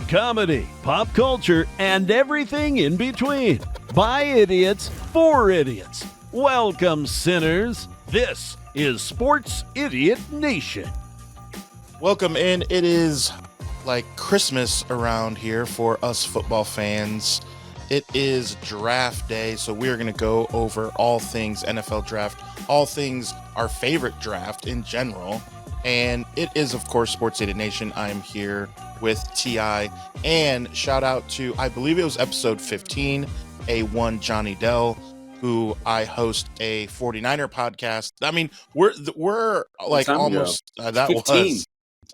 comedy, pop culture, and everything in between. By idiots, for idiots. Welcome, sinners. This is Sports Idiot Nation. Welcome in. It is like Christmas around here for us football fans. It is draft day, so we're going to go over all things NFL draft, all things our favorite draft in general. And it is, of course, Sports Idiot Nation. I'm here with T.I. And shout out to, I believe it was episode 15, A1 JonnyDel, who I host a 49er podcast. I mean, we're like almost, that 15.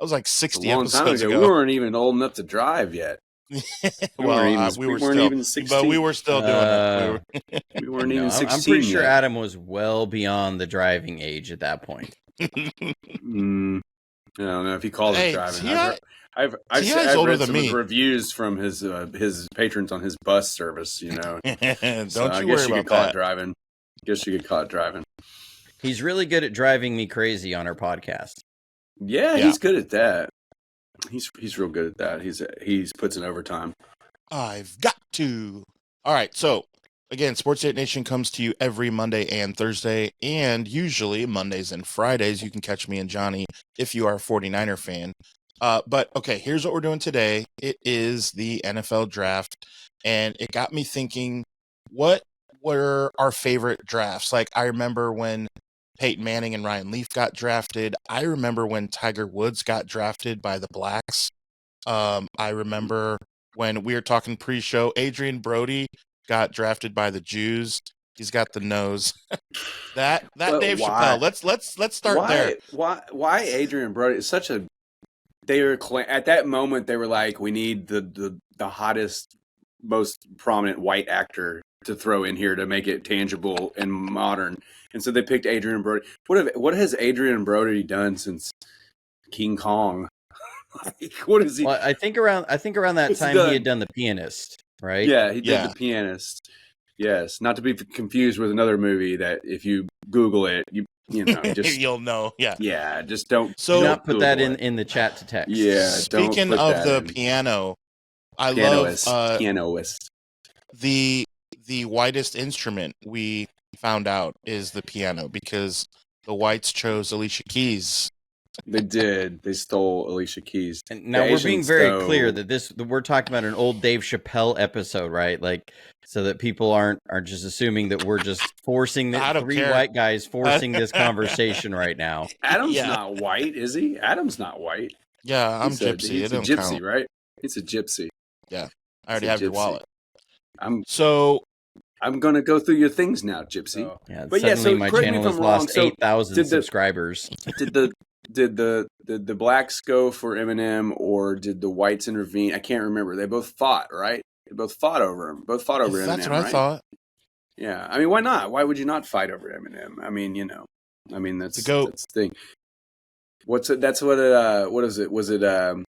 was like 60 a long episodes time ago. We weren't even old enough to drive yet. Well, we weren't even 16. But we were still doing it. We weren't even 16 I'm pretty sure yet. Adam was well beyond the driving age at that point. I don't know if he calls it driving. I've older read than some me. reviews from his patrons on his bus service. You know, Don't so you worry about that. Driving. Guess you get caught driving. He's really good at driving me crazy on our podcast. Yeah, he's good at that. He's real good at that. He's puts in overtime. I've got to. All right, so again, Sports Idiot Nation comes to you every Monday and Thursday, and usually Mondays and Fridays. You can catch me and Johnny if you are a 49er fan. But okay, here's what we're doing today. It is the NFL draft, and it got me thinking, what were our favorite drafts? Like, I remember when Peyton Manning and Ryan Leaf got drafted. I remember when Tiger Woods got drafted by the Blacks. I remember when we were talking pre-show, Adrian Brody got drafted by the Jews. He's got the nose. that Dave Chappelle. Let's start there. Why Adrian Brody? It's such a. They were at that moment. They were like, we need the hottest, most prominent white actor to throw in here to make it tangible and modern. And so they picked Adrian Brody. What has Adrian Brody done since King Kong? Like, what is he? Well, I think around that time he had done The Pianist, right? Yeah, he did The Pianist. Yes, not to be confused with another movie that if you Google it, you know, just you'll know. Yeah, just don't. Do not put that in the chat to text. Yeah. Speaking of the piano, I love pianist. The whitest instrument we found out is the piano because the whites chose Alicia Keys. They did. They stole Alicia Keys. And now we're being very clear that we're talking about an old Dave Chappelle episode, right? Like, so that people aren't just assuming that we're just forcing white guys forcing this conversation right now. Adam's not white, is he? Adam's not white. Yeah, I'm gypsy. He's a gypsy, count. Right? It's a gypsy. Yeah, I already have your wallet. I'm going to go through your things now, Gypsy. Oh. Yeah, but suddenly my channel has lost 8,000 subscribers. Did the blacks go for Eminem or did the whites intervene? I can't remember. They both fought, right? They both fought over him. Both fought over Eminem. That's what I thought. Yeah, I mean, why not? Why would you not fight over Eminem? I mean, you know, that's the thing. What is it? Was it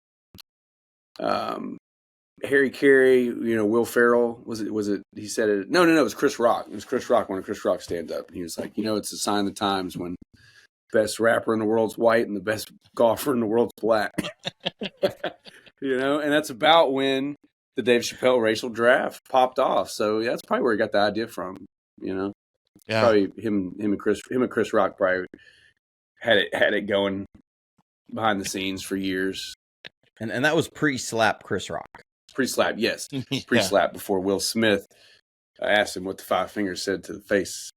Harry Carey, you know, Will Ferrell, was it, he said it, no, it was Chris Rock. It was Chris Rock when Chris Rock stands up and he was like, you know, it's a sign of the times when the best rapper in the world's white and the best golfer in the world's black. You know, and that's about when the Dave Chappelle racial draft popped off. So that's probably where he got the idea from, you know. Yeah. Probably him and Chris Rock probably had it going behind the scenes for years. And that was pre-slap Chris Rock. Pre-slap, yes. Pre-slap before Will Smith asked him what the five fingers said to the face,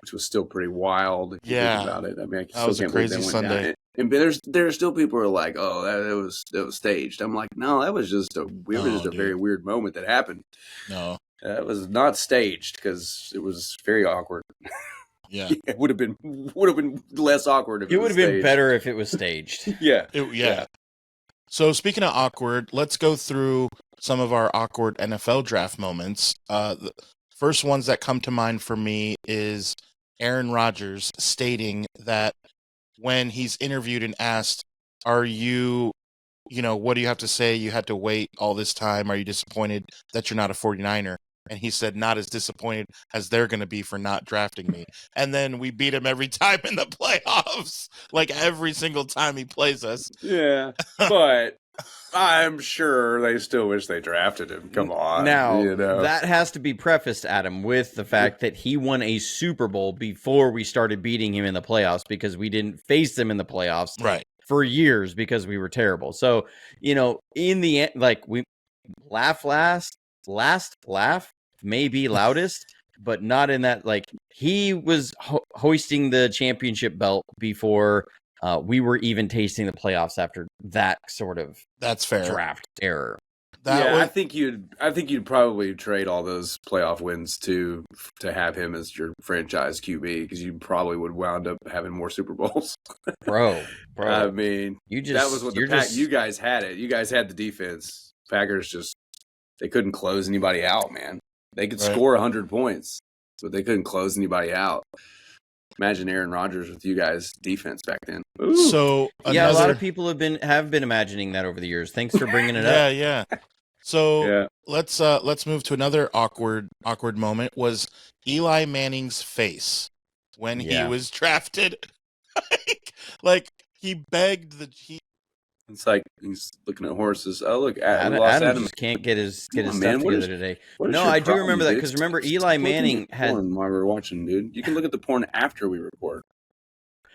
which was still pretty wild if you think about it. I mean, that was a crazy Sunday. And there's still people who are like, oh, that was staged. I'm like, no, that was just a very weird moment that happened. No, that was not staged because it was very awkward. Yeah, it would have been less awkward. If it would have been better if it was staged. Yeah. So speaking of awkward, let's go through some of our awkward NFL draft moments. The first ones that come to mind for me is Aaron Rodgers stating that when he's interviewed and asked, are you what do you have to say? You had to wait all this time. Are you disappointed that you're not a 49er? And he said, not as disappointed as they're going to be for not drafting me. And then we beat him every time in the playoffs, like every single time he plays us. Yeah, but I'm sure they still wish they drafted him. Come on. Now, that has to be prefaced, Adam, with the fact that he won a Super Bowl before we started beating him in the playoffs because we didn't face them in the playoffs for years because we were terrible. So, in the end, like, we laugh, maybe loudest, but not in that, like, he was hoisting the championship belt before we were even tasting the playoffs after that sort of draft error. I think you'd probably trade all those playoff wins to have him as your franchise QB because you probably would wound up having more Super Bowls. bro. I mean, that was what you guys had it. You guys had the defense. Packers they couldn't close anybody out, man. They could score 100 points, but they couldn't close anybody out. Imagine Aaron Rodgers with you guys' defense back then. Ooh. So a lot of people have been imagining that over the years. Thanks for bringing it up. Yeah. So let's move to another awkward moment. Was Eli Manning's face when he was drafted? like he begged It's like he's looking at horses. Oh, look, Adam just can't get his stuff together today. No, I do remember that because remember Eli Manning had porn while we were watching, dude. You can look at the porn after we record.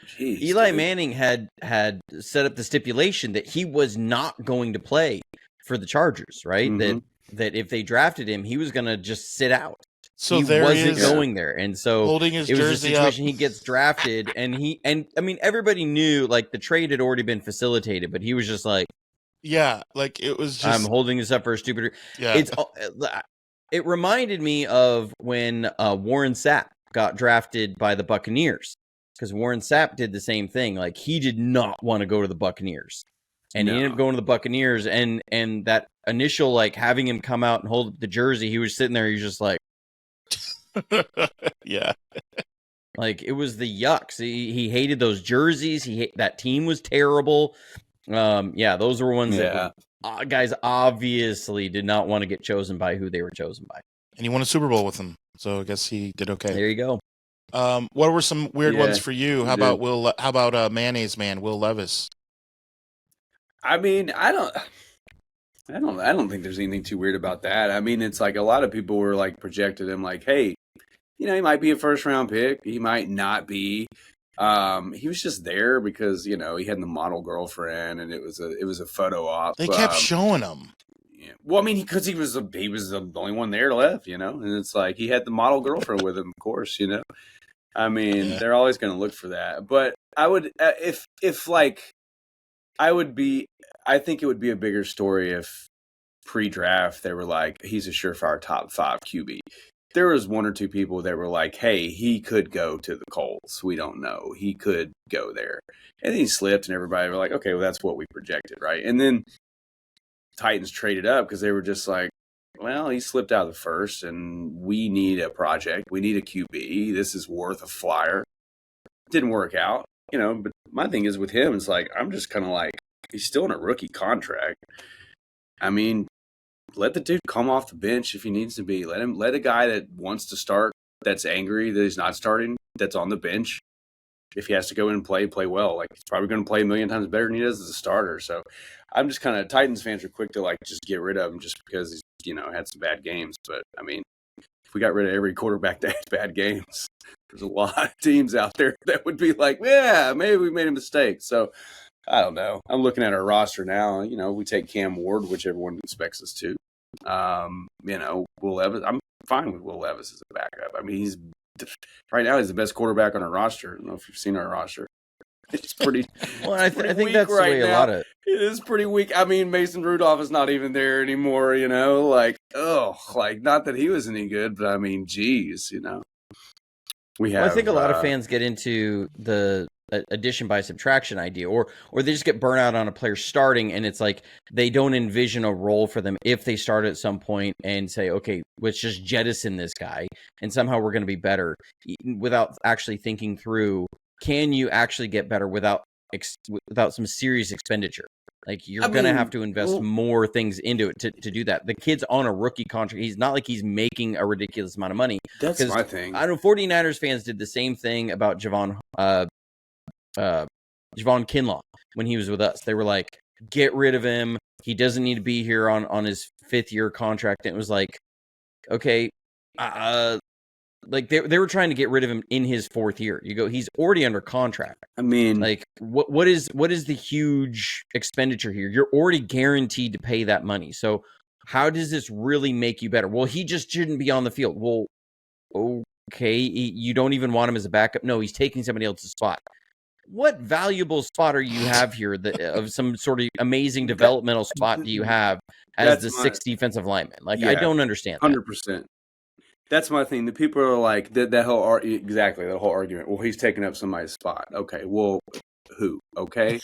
Jeez, Eli Manning had set up the stipulation that he was not going to play for the Chargers, right? Mm-hmm. That if they drafted him, he was going to just sit out. So he wasn't going there, and so holding his it was jersey a situation. He gets drafted, and I mean, everybody knew like the trade had already been facilitated, but he was just like, like it was just. I'm holding this up for a stupid. Yeah, it reminded me of when Warren Sapp got drafted by the Buccaneers because Warren Sapp did the same thing. Like he did not want to go to the Buccaneers, and he ended up going to the Buccaneers, and that initial like having him come out and hold the jersey, he was sitting there, he was just like. Yeah, like it was the yucks. He hated those jerseys. That team was terrible. Those were ones that guys obviously did not want to get chosen by who they were chosen by. And he won a Super Bowl with them, so I guess he did okay. There you go. What were some weird ones for you? How about Mayonnaise Man, Will Levis? I mean, I don't think there's anything too weird about that. I mean, it's like a lot of people were like projected him like, hey, he might be a first round pick. He might not be. He was just there because, he had the model girlfriend and it was a photo op. They kept showing him. Yeah. Well, I mean, because he was the only one there left, and it's like he had the model girlfriend with him, of course, I mean, they're always going to look for that. But I would, I think it would be a bigger story if pre-draft they were like, he's a surefire top 5 QB. There was one or two people that were like, hey, he could go to the Colts. We don't know. He could go there. And then he slipped and everybody were like, okay, well, that's what we projected, right? And then Titans traded up because they were just like, well, he slipped out of the first and we need a project. We need a QB. This is worth a flyer. Didn't work out, but my thing is with him, it's like, I'm just kind of like, he's still in a rookie contract. I mean, let the dude come off the bench if he needs to be. Let a guy that wants to start, that's angry that he's not starting, that's on the bench. If he has to go in and play well. Like he's probably going to play a million times better than he does as a starter. So I'm just kind of Titans fans are quick to like just get rid of him just because he's had some bad games. But I mean, if we got rid of every quarterback that has bad games, there's a lot of teams out there that would be like, yeah, maybe we made a mistake. So I don't know. I'm looking at our roster now. We take Cam Ward, which everyone expects us to. Will Levis. I'm fine with Will Levis as a backup. I mean, right now he's the best quarterback on our roster. I don't know if you've seen our roster. It's pretty. Well, I think that's right the way a lot of it is pretty weak. I mean, Mason Rudolph is not even there anymore. Not that he was any good, but I mean, geez, we have. Well, I think a lot of fans get into the addition by subtraction idea, or they just get burnt out on a player starting, and it's like they don't envision a role for them if they start at some point and say, okay, let's just jettison this guy, and somehow we're going to be better without actually thinking through. Can you actually get better without some serious expenditure? Like you're going to have to invest more things into it to do that. The kid's on a rookie contract. He's not like he's making a ridiculous amount of money. That's my thing. I know 49ers fans did the same thing about Javon Kinlaw when he was with us. They were like, get rid of him. He doesn't need to be here on his 5th-year contract. And it was like, okay, like they were trying to get rid of him in his 4th year. You go, he's already under contract. I mean, like what is the huge expenditure here? You're already guaranteed to pay that money. So how does this really make you better? Well, he just shouldn't be on the field. Well, okay, you don't even want him as a backup. No, he's taking somebody else's spot. What valuable spotter you have here of some sort of amazing developmental spot do you have as the 6th defensive lineman? Like, I don't understand that. 100%. That's my thing. The people are like, that whole argument. Well, he's taking up somebody's spot. Okay, well, who? Okay.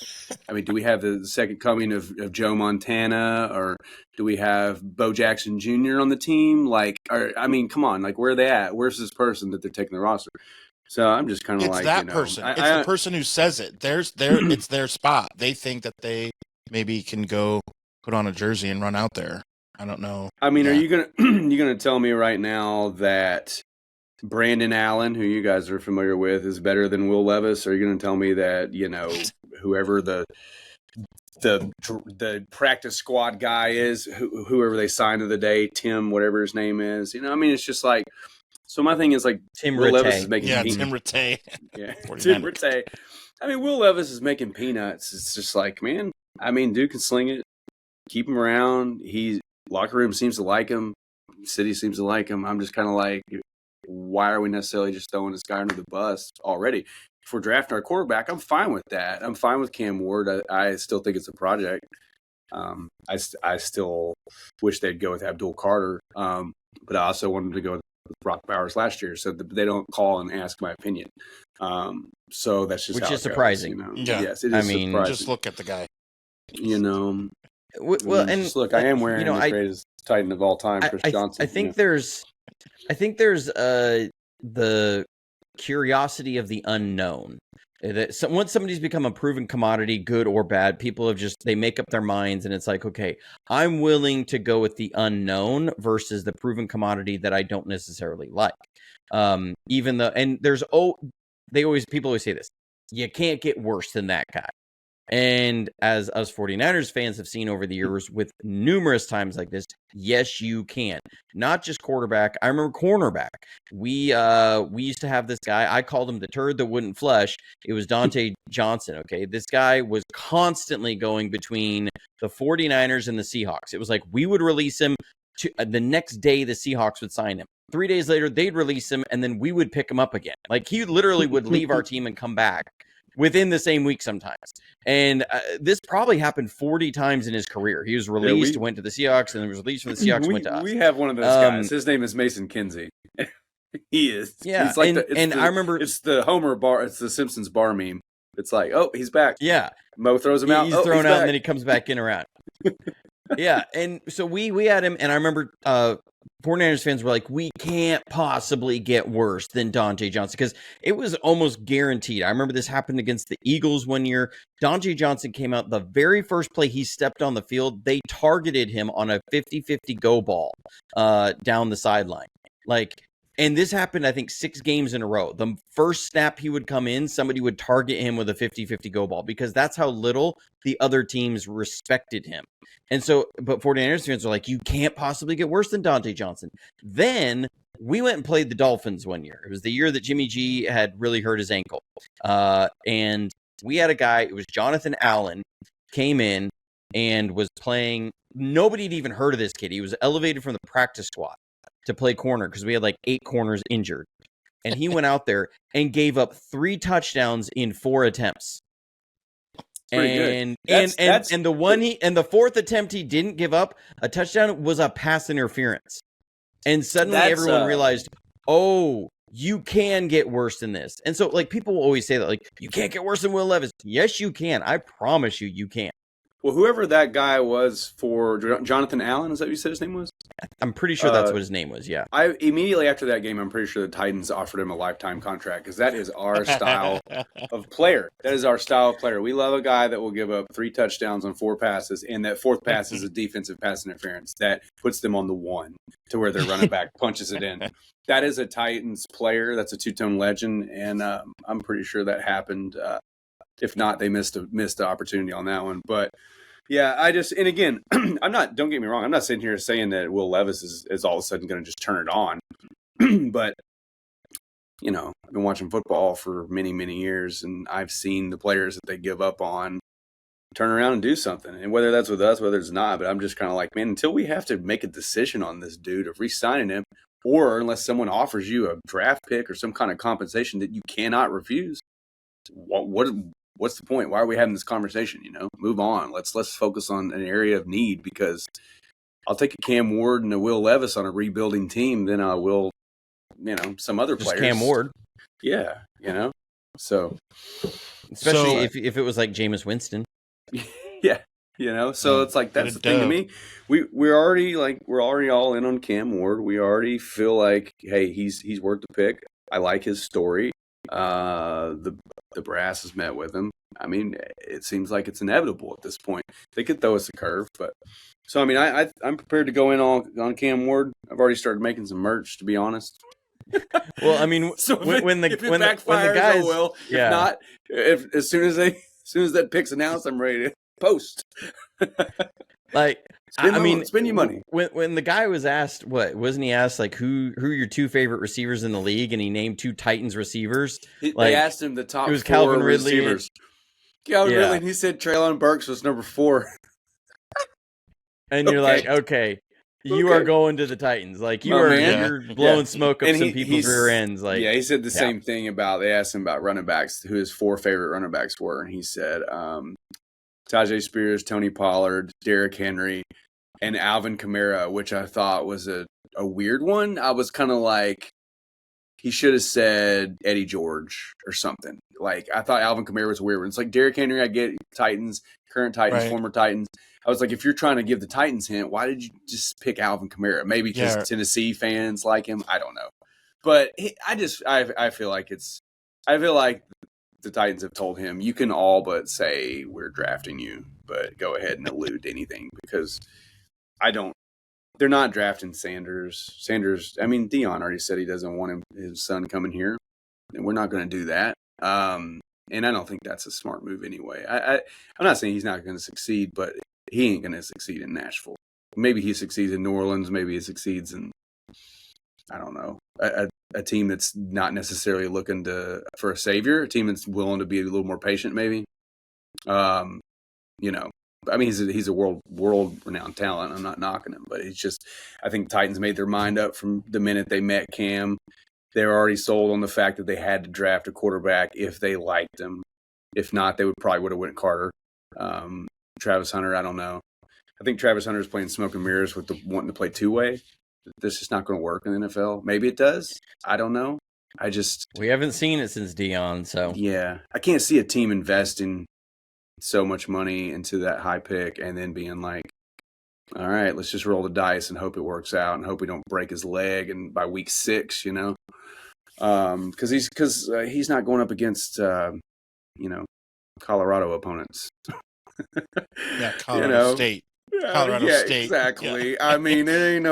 I mean, do we have the second coming of Joe Montana, or do we have Bo Jackson Jr. on the team? Like, I mean, come on. Like, where are they at? Where's this person that they're taking the roster? So I'm just kind of like, that person. It's the person who says it. It's their spot. They think that they maybe can go put on a jersey and run out there. I don't know. I mean, are you gonna tell me right now that Brandon Allen, who you guys are familiar with, is better than Will Levis? Or are you gonna tell me that, you know, whoever the practice squad guy is, whoever they signed of the day, Tim, whatever his name is, you know? I mean, it's just like. So my thing is, like, Tim Will Rattay. Levis is making Tim Rattay. Yeah, Tim Rattay. I mean, Will Levis is making peanuts. It's just like, man, I mean, dude can sling it. Keep him around. Locker room seems to like him. City seems to like him. I'm just kind of like, why are we necessarily just throwing this guy under the bus already? If we're drafting our quarterback, I'm fine with that. I'm fine with Cam Ward. I still think it's a project. I still wish they'd go with Abdul Carter. But I also wanted to go with Brock Bowers last year, so they don't call and ask my opinion. So that's just which how is it goes, surprising. you know? Yeah. Yes, it is. I mean, surprising. Just look at the guy. You know. Well, and just look, I am wearing the greatest Titan of all time, Chris Johnson. I think there's the curiosity of the unknown. That once somebody's become a proven commodity, good or bad, people they make up their minds, and it's like, okay, I'm willing to go with the unknown versus the proven commodity that I don't necessarily like. Even though, and people always say this, you can't get worse than that guy. And as us 49ers fans have seen over the years with numerous times like this, yes, you can. Not just quarterback. I remember cornerback. We used to have this guy. I called him the turd that wouldn't flush. It was Dante Johnson, okay? This guy was constantly going between the 49ers and the Seahawks. It was like we would release him. The next day, the Seahawks would sign him. 3 days later, they'd release him, and then we would pick him up again. Like, he literally would leave our team and come back within the same week sometimes. And this probably happened 40 times in his career. He was released, went to the Seahawks, and then was released from the Seahawks, went to us. We have one of those guys. His name is Mason Kinsey. He is. Yeah. He's like I remember it's the Homer bar. It's the Simpsons bar meme. It's like, oh, he's back. Yeah. Mo throws him out. He's thrown out, and then he comes back in around. Yeah. And so we had him, and I remember 49ers fans were like, we can't possibly get worse than Dante Johnson, because it was almost guaranteed. I remember this happened against the Eagles one year. Dante Johnson came out the very first play he stepped on the field. They targeted him on a 50-50 go ball down the sideline. And this happened, I think, 6 games in a row. The first snap he would come in, somebody would target him with a 50-50 go ball, because that's how little the other teams respected him. And so, but 49ers fans are like, you can't possibly get worse than Dante Johnson. Then we went and played the Dolphins one year. It was the year that Jimmy G had really hurt his ankle. And we had a guy, it was Jonathan Allen, came in and was playing. Nobody had even heard of this kid. He was elevated from the practice squad to play corner because we had like 8 corners injured. And he went out there and gave up 3 touchdowns in 4 attempts. And the 4th attempt he didn't give up a touchdown was a pass interference. And suddenly everyone realized, oh, you can get worse than this. And so, like, people will always say that, like, you can't get worse than Will Levis. Yes, you can. I promise you, you can. Well, whoever that guy was for Jonathan Allen, is that what you said his name was? I'm pretty sure that's what his name was, yeah. I immediately after that game, I'm pretty sure the Titans offered him a lifetime contract, because that is our style of player. That is our style of player. We love a guy that will give up 3 touchdowns on 4 passes, and that 4th pass is a defensive pass interference that puts them on the 1 to where their running back punches it in. That is a Titans player. That's a two-tone legend, and I'm pretty sure that happened. If not, they missed the opportunity on that one. But Yeah, and again, don't get me wrong, I'm not sitting here saying that Will Levis is all of a sudden going to just turn it on. But, I've been watching football for many, many years, and I've seen the players that they give up on turn around and do something. And whether that's with us, whether it's not, but I'm just kind of like, man, until we have to make a decision on this dude of re-signing him, or unless someone offers you a draft pick or some kind of compensation that you cannot refuse, what's the point? Why are we having this conversation? Move on. Let's focus on an area of need, because I'll take a Cam Ward and a Will Levis on a rebuilding team than I will, some other just players. Cam Ward. Yeah, so especially if it was like Jameis Winston. Yeah, so it's like that's the thing to me. We're already all in on Cam Ward. We already feel like, hey, he's worth the pick. I like his story. The brass has met with him. I mean, it seems like it's inevitable at this point. They could throw us a curve, but so I mean, I'm prepared to go in on Cam Ward. I've already started making some merch, to be honest. Well, I mean, so when the guys, yeah. If not, as soon as that pick's announced, I'm ready to post. Like, spend your money. When the guy was asked, wasn't he asked like who are your two favorite receivers in the league, and he named two Titans receivers. They asked him the top. It was Calvin Ridley. Receivers. Calvin Ridley, and he said Treylon Burks was number 4. And you're like, okay. You are going to the Titans. Like, you're blowing smoke up some people's rear ends. Like, he said the same thing they asked him about running backs, who his 4 favorite running backs were. And he said, Tajay Spears, Tony Pollard, Derrick Henry, and Alvin Kamara, which I thought was a weird one. I was kind of like, he should have said Eddie George or something. Like, I thought Alvin Kamara was a weird one. It's like Derrick Henry, I get Titans, current Titans, right. Former Titans. I was like, if you're trying to give the Titans hint, why did you just pick Alvin Kamara? Maybe because Tennessee fans like him. I don't know. But I feel like the Titans have told him, you can all but say we're drafting you, but go ahead and allude to anything, because they're not drafting Sanders. I mean, Dion already said he doesn't want his son coming here, and we're not going to do that. And I don't think that's a smart move anyway. I'm not saying he's not going to succeed, but he ain't going to succeed in Nashville. Maybe he succeeds in New Orleans. Maybe he succeeds in, I don't know, a team that's not necessarily looking for a savior, a team that's willing to be a little more patient, maybe. I mean, he's a world-renowned talent. I'm not knocking him, but it's just, I think Titans made their mind up from the minute they met Cam. They were already sold on the fact that they had to draft a quarterback if they liked him. If not, they would have went Carter. Travis Hunter, I don't know. I think Travis Hunter is playing smoke and mirrors with wanting to play two-way. This is not going to work in the NFL. Maybe it does. I don't know. We haven't seen it since Dion, so. Yeah. I can't see a team investing so much money into that high pick and then being like, all right, let's just roll the dice and hope it works out and hope we don't break his leg and by week 6, because he's not going up against Colorado opponents. Colorado State. Colorado State. Exactly. Yeah. I mean, there ain't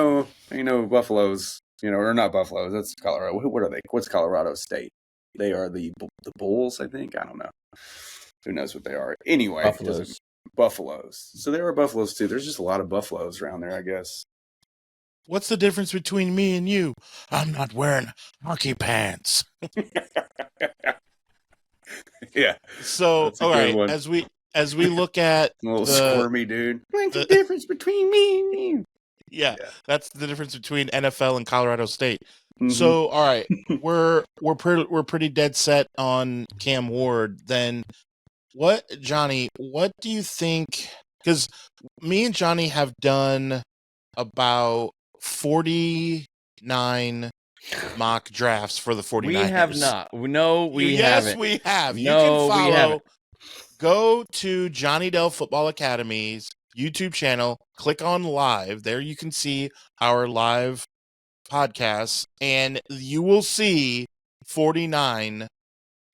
no Buffaloes, or not Buffaloes. That's Colorado. What are they? What's Colorado State? They are the Bulls, I think. I don't know. Who knows what they are? Anyway, Buffaloes. So there are Buffaloes too. There's just a lot of Buffaloes around there, I guess. What's the difference between me and you? I'm not wearing hockey pants. Yeah. So, all right, one. As we look at a little squirmy dude. What's the difference between me and you? Yeah, that's the difference between NFL and Colorado State. Mm-hmm. So, all right, we're pretty dead set on Cam Ward. Then, Johnny? What do you think? Because me and Johnny have done about 49 mock drafts for the 49ers. We have not. No, we haven't. Yes, we have. You no, can follow. We haven't. Go to JonnyDel Football Academy's YouTube channel. Click on live. There you can see our live podcasts, and you will see 49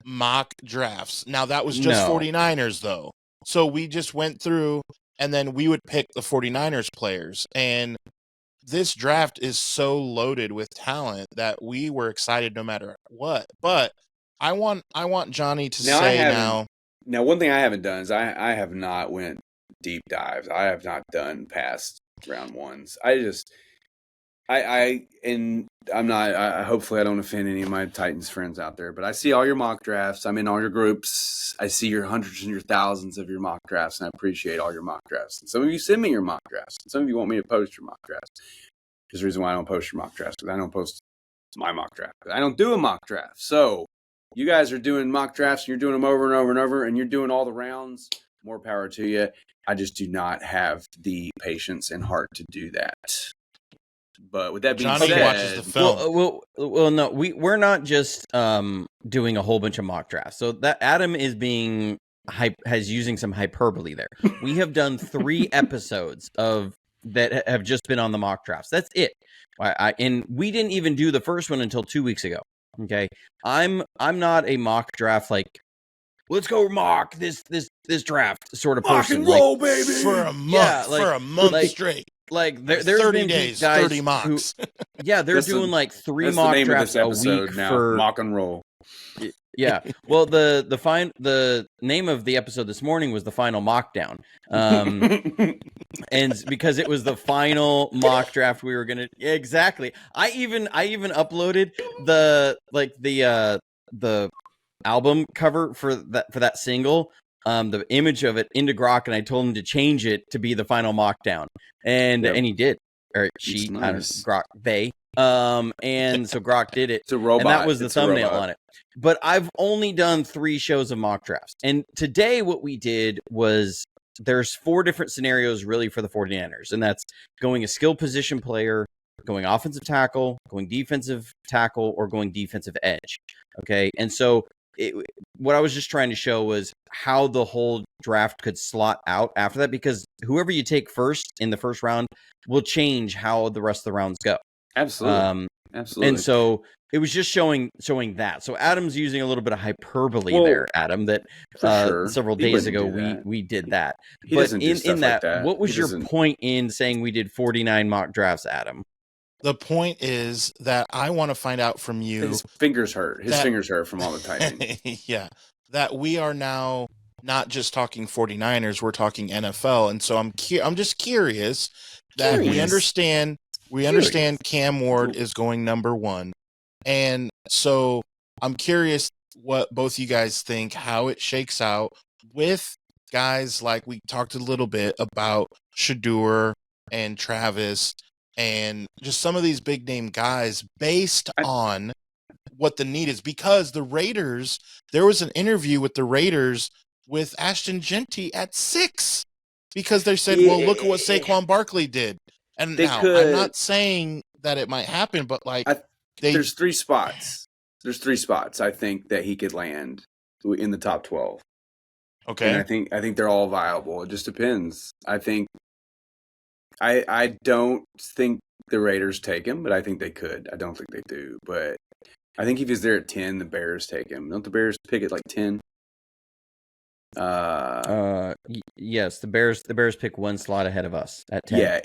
mock drafts. Now, that was just 49ers, though. So we just went through, and then we would pick the 49ers players. And this draft is so loaded with talent that we were excited no matter what. But I want Johnny to say now. Now, one thing I haven't done is I have not went deep dives. I have not done past round ones. Hopefully I don't offend any of my Titans friends out there, but I see all your mock drafts. I'm in all your groups. I see your hundreds and your thousands of your mock drafts, and I appreciate all your mock drafts. And some of you send me your mock drafts. And some of you want me to post your mock drafts. There's a reason why I don't post your mock drafts, because I don't post my mock draft. I don't do a mock draft. So you guys are doing mock drafts, and you're doing them over and over and over, and you're doing all the rounds. More power to you. I just do not have the patience and heart to do that. But with that being Johnny said, watches the film. Well, no, we're not just doing a whole bunch of mock drafts. So that Adam is being using some hyperbole there. We have done 3 episodes that have just been on the mock drafts. That's it. And we didn't even do the first one until 2 weeks ago. Okay, I'm not a mock draft like, let's go mock this draft sort of mock person. And roll, baby, for a month, straight. Like there's 30 been days, guys 30 mocks. They're doing like 3 mock drafts a week now. for mock and roll. Yeah. Well, the name of the episode this morning was the final mock down. And because it was the final mock draft we were going to exactly. I even uploaded the album cover for that single, the image of it into Grok, and I told him to change it to be the final mock down. And he did. Or she, nice. I don't know, Grok, they. And so Grok did it. It's a robot. And that was the thumbnail on it. But I've only done 3 shows of mock drafts. And today what we did was there's 4 different scenarios really for the 49ers. And that's going a skill position player, going offensive tackle, going defensive tackle, or going defensive edge. Okay. And so what I was just trying to show was how the whole draft could slot out after that, because whoever you take first in the first round will change how the rest of the rounds go. Absolutely. Absolutely. And so it was just showing that. So Adam's using a little bit of hyperbole there, Adam, that several days ago we did that. But in that, what was your point in saying we did 49 mock drafts, Adam? The point is that I want to find out from you. His fingers hurt. His fingers hurt from all the typing. Yeah. That we are now not just talking 49ers, we're talking NFL. And so I'm just curious that we understand Cam Ward is going number 1. And so I'm curious what both you guys think, how it shakes out with guys like we talked a little bit about Shedeur and Travis and just some of these big name guys based on what the need is. Because the Raiders, there was an interview with the Raiders with Ashton Genty at 6 because they said, well, look at what Saquon Barkley did. And now I'm not saying that it might happen, but there's 3 spots. There's 3 spots I think that he could land in the top 12. Okay. And I think they're all viable. It just depends. I don't think the Raiders take him, but I think they could. I don't think they do, but I think if he's there at 10, the Bears take him. Don't the Bears pick it like 10? Yes, the Bears pick 1 slot ahead of us at 10. Yeah,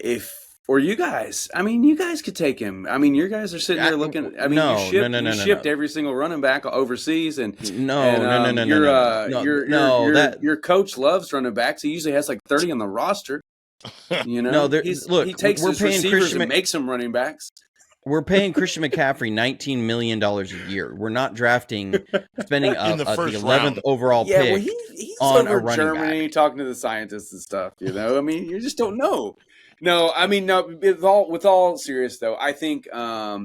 or you guys. I mean, you guys could take him. I mean, your guys are sitting there looking. I mean, you shipped every single running back overseas, and your coach loves running backs. He usually has like 30 on the roster. You know, he takes his receivers and makes them running backs. We're paying Christian McCaffrey $19 million a year. We're not spending the 11th overall pick well, he's on over a running Germany back. talking to the scientists and stuff. You know, I mean, you just don't know. No, I mean, no. With all serious though, I think I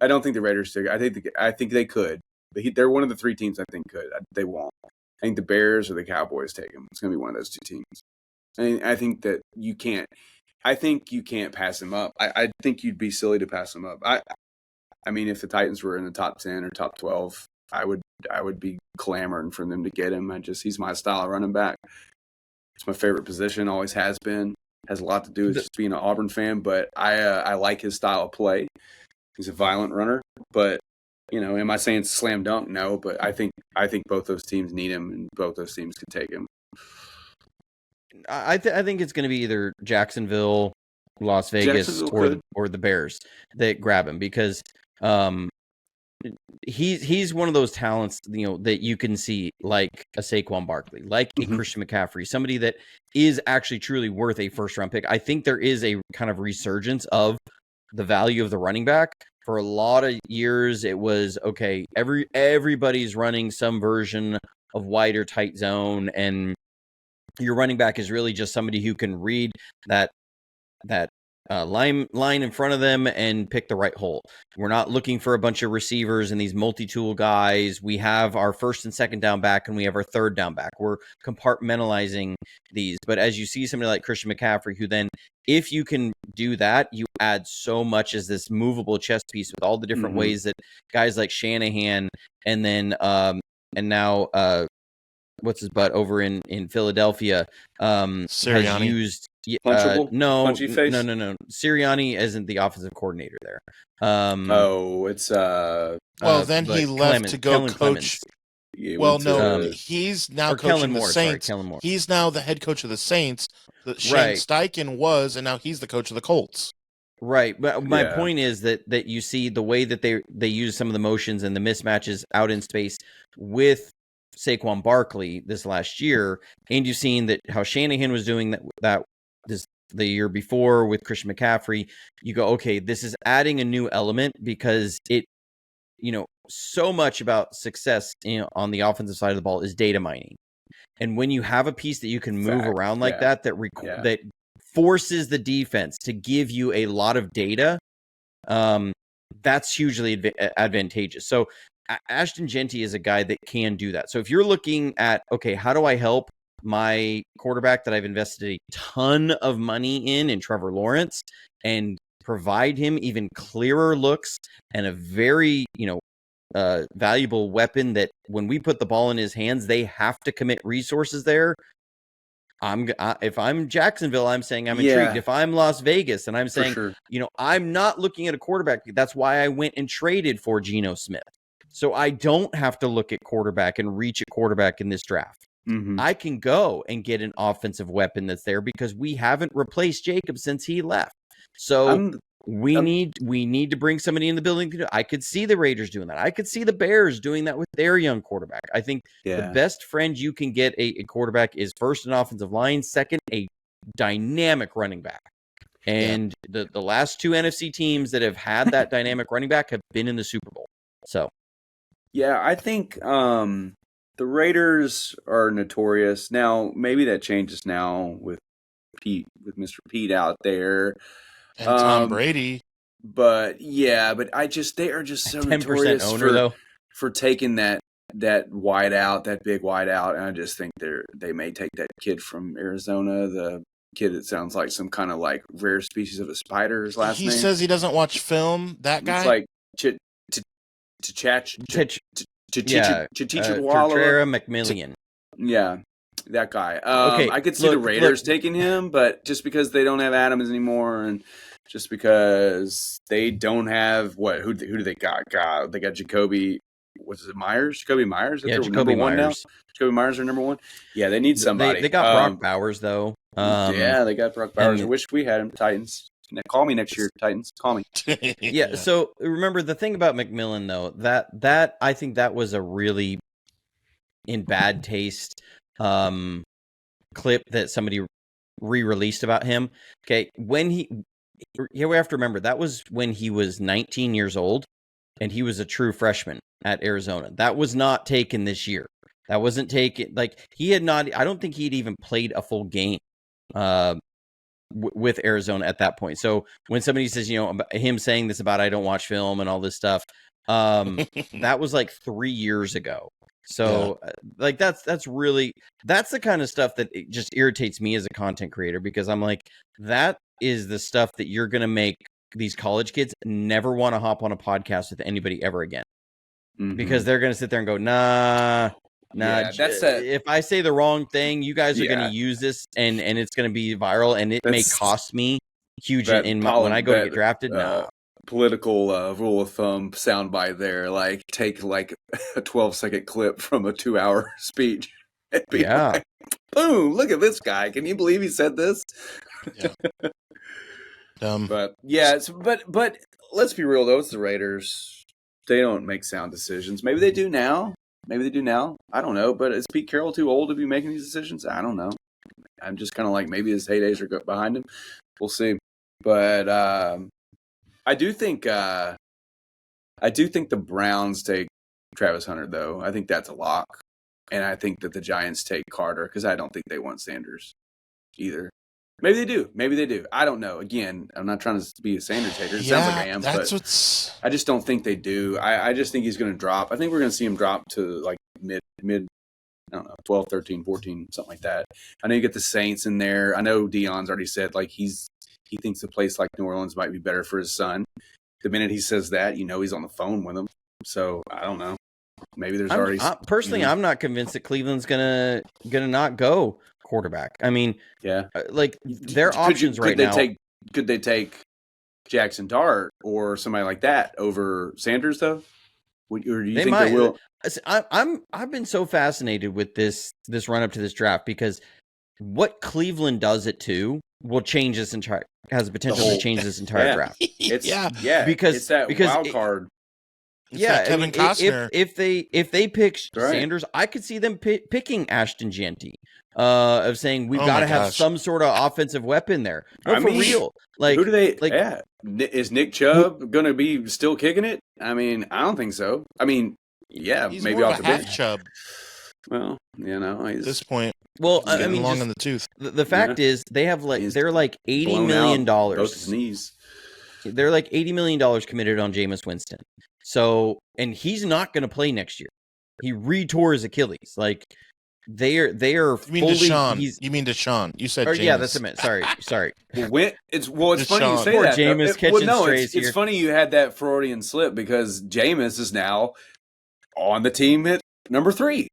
don't think the Raiders take it. I think they could, but they're one of the 3 teams I think could. They won't. I think the Bears or the Cowboys take him. It's going to be one of those 2 teams. I think that you can't. I think you can't pass him up. I think you'd be silly to pass him up. I mean, if the Titans were in the top 10 or top 12, I would be clamoring for them to get him. He's my style of running back. It's my favorite position. Always has been. Has a lot to do with just being an Auburn fan, but I like his style of play. He's a violent runner, but you know, am I saying it's a slam dunk? No, but I think both those teams need him, and both those teams could take him. I think it's going to be either Jacksonville, Las Vegas, or the Bears that grab him because he's one of those talents, that you can see, like a Saquon Barkley, like a Christian McCaffrey, somebody that is actually truly worth a first round pick. I think there is a kind of resurgence of the value of the running back. For a lot of years, it was okay. Everybody's running some version of wide or tight zone, and your running back is really just somebody who can read that line in front of them and pick the right hole. We're not looking for a bunch of receivers and these multi-tool guys. We have our first and second down back, and we have our third down back. We're compartmentalizing these. But as you see somebody like Christian McCaffrey, who then, if you can do that, you add so much as this movable chess piece with all the different ways that guys like Shanahan and then and now what's his butt over in Philadelphia has used. Punchable? No. Sirianni isn't the offensive coordinator there. It's then he left to go Kellen coach. Clemens. He's now coaching the Saints. He's now the head coach of the Saints. Shane Steichen was, and now he's the coach of the Colts. Right, but my point is that you see the way that they use some of the motions and the mismatches out in space with Saquon Barkley this last year, and you've seen that how Shanahan was doing that the year before with Christian McCaffrey. You go, okay, this is adding a new element, because it, so much about success on the offensive side of the ball is data mining, and when you have a piece that you can move around like that forces the defense to give you a lot of data, that's hugely advantageous. So Ashton Genty is a guy that can do that. So if you're looking at, okay, how do I help my quarterback that I've invested a ton of money in Trevor Lawrence, and provide him even clearer looks and a very, valuable weapon that when we put the ball in his hands, they have to commit resources there. If I'm Jacksonville, I'm saying I'm intrigued. If I'm Las Vegas, and I'm saying, I'm not looking at a quarterback. That's why I went and traded for Geno Smith. So I don't have to look at quarterback and reach at quarterback in this draft. I can go and get an offensive weapon that's there, because we haven't replaced Jacob since he left. So we need to bring somebody in the building to do. I could see the Raiders doing that. I could see the Bears doing that with their young quarterback. I think the best friend you can get a quarterback is, first, an offensive line, second, a dynamic running back. And the last two NFC teams that have had that dynamic running back have been in the Super Bowl. So I think the Raiders are notorious. Now, maybe that changes now with Mr. Pete out there. And Tom Brady. But they are just so 10% notorious owner, for taking that wide out, that big wide out. And I just think they may take that kid from Arizona, the kid that sounds like some kind of like rare species of a spider's last name. He says he doesn't watch film. That guy? It's like Chichara McMillian. Yeah, that guy. I could see the Raiders taking him, but just because they don't have Adams anymore, and just because they don't have who do they got? They got Jacoby. Was it Myers? Jacoby Myers? Jacoby Myers. Jacoby Myers are number one. Yeah, they need somebody. They got Brock Bowers though. They got Brock Bowers. I wish we had him. Titans. Call me next year, Titans. Call me. So remember the thing about McMillan, though, that I think that was a really in bad taste clip that somebody re-released about him. Okay, we have to remember that was when he was 19 years old, and he was a true freshman at Arizona. That was not taken this year. That wasn't taken. Like, he had not. I don't think he'd even played a full game with Arizona at that point. So when somebody says, him saying this about I don't watch film and all this stuff, that was like 3 years ago. So like that's the kind of stuff that just irritates me as a content creator, because I'm like, that is the stuff that you're going to make these college kids never want to hop on a podcast with anybody ever again, because they're going to sit there and go, nah, if I say the wrong thing, you guys are going to use this and it's going to be viral, and it may cost me huge when I go to get drafted. Political rule of thumb soundbite there, like take like a 12-second clip from a 2-hour speech. Like, boom, look at this guy. Can you believe he said this? Dumb. But let's be real though, it's the Raiders. They don't make sound decisions. Maybe they do now. I don't know. But is Pete Carroll too old to be making these decisions? I don't know. I'm just kind of like, maybe his heydays are behind him. We'll see. But I do think the Browns take Travis Hunter, though. I think that's a lock. And I think that the Giants take Carter because I don't think they want Sanders either. Maybe they do. I don't know. Again, I'm not trying to be a Sanders hater. It sounds like I am, but I just don't think they do. I just think he's going to drop. I think we're going to see him drop to like mid, I don't know, 12, 13, 14, something like that. I know you get the Saints in there. I know Dion's already said like he thinks a place like New Orleans might be better for his son. The minute he says that, he's on the phone with him. So I don't know. Maybe there's already. Personally, I'm not convinced that Cleveland's gonna not go quarterback. I mean, like their options right now. Could they take Jackson Dart or somebody like that over Sanders though? Or do you think they will? I've been so fascinated with this run up to this draft because what Cleveland does it to will change this entire has the potential to change this entire draft. Because it's that wild card. It's Kevin Costner. If they pick Sanders, I could see them picking Ashton Jeanty. Of saying we've got to have some sort of offensive weapon there. No, for real. Like, who do they? Like, is Nick Chubb going to be still kicking it? I mean, I don't think so. I mean, he's maybe more off of the a bench. Half-Chubb. Well, at this point. Well, I mean, long in the tooth. The fact is, they have they're like $80 million. Both his knees. They're like $80 million committed on Jameis Winston. So, and he's not going to play next year. He retore his Achilles. Like they are. You mean Deshaun? You mean Deshaun? You said Jameis. Yeah, that's a minute. Sorry. It's funny you say Poor that. Jameis catching strays it's funny you had that Freudian slip because Jameis is now on the team at number 3.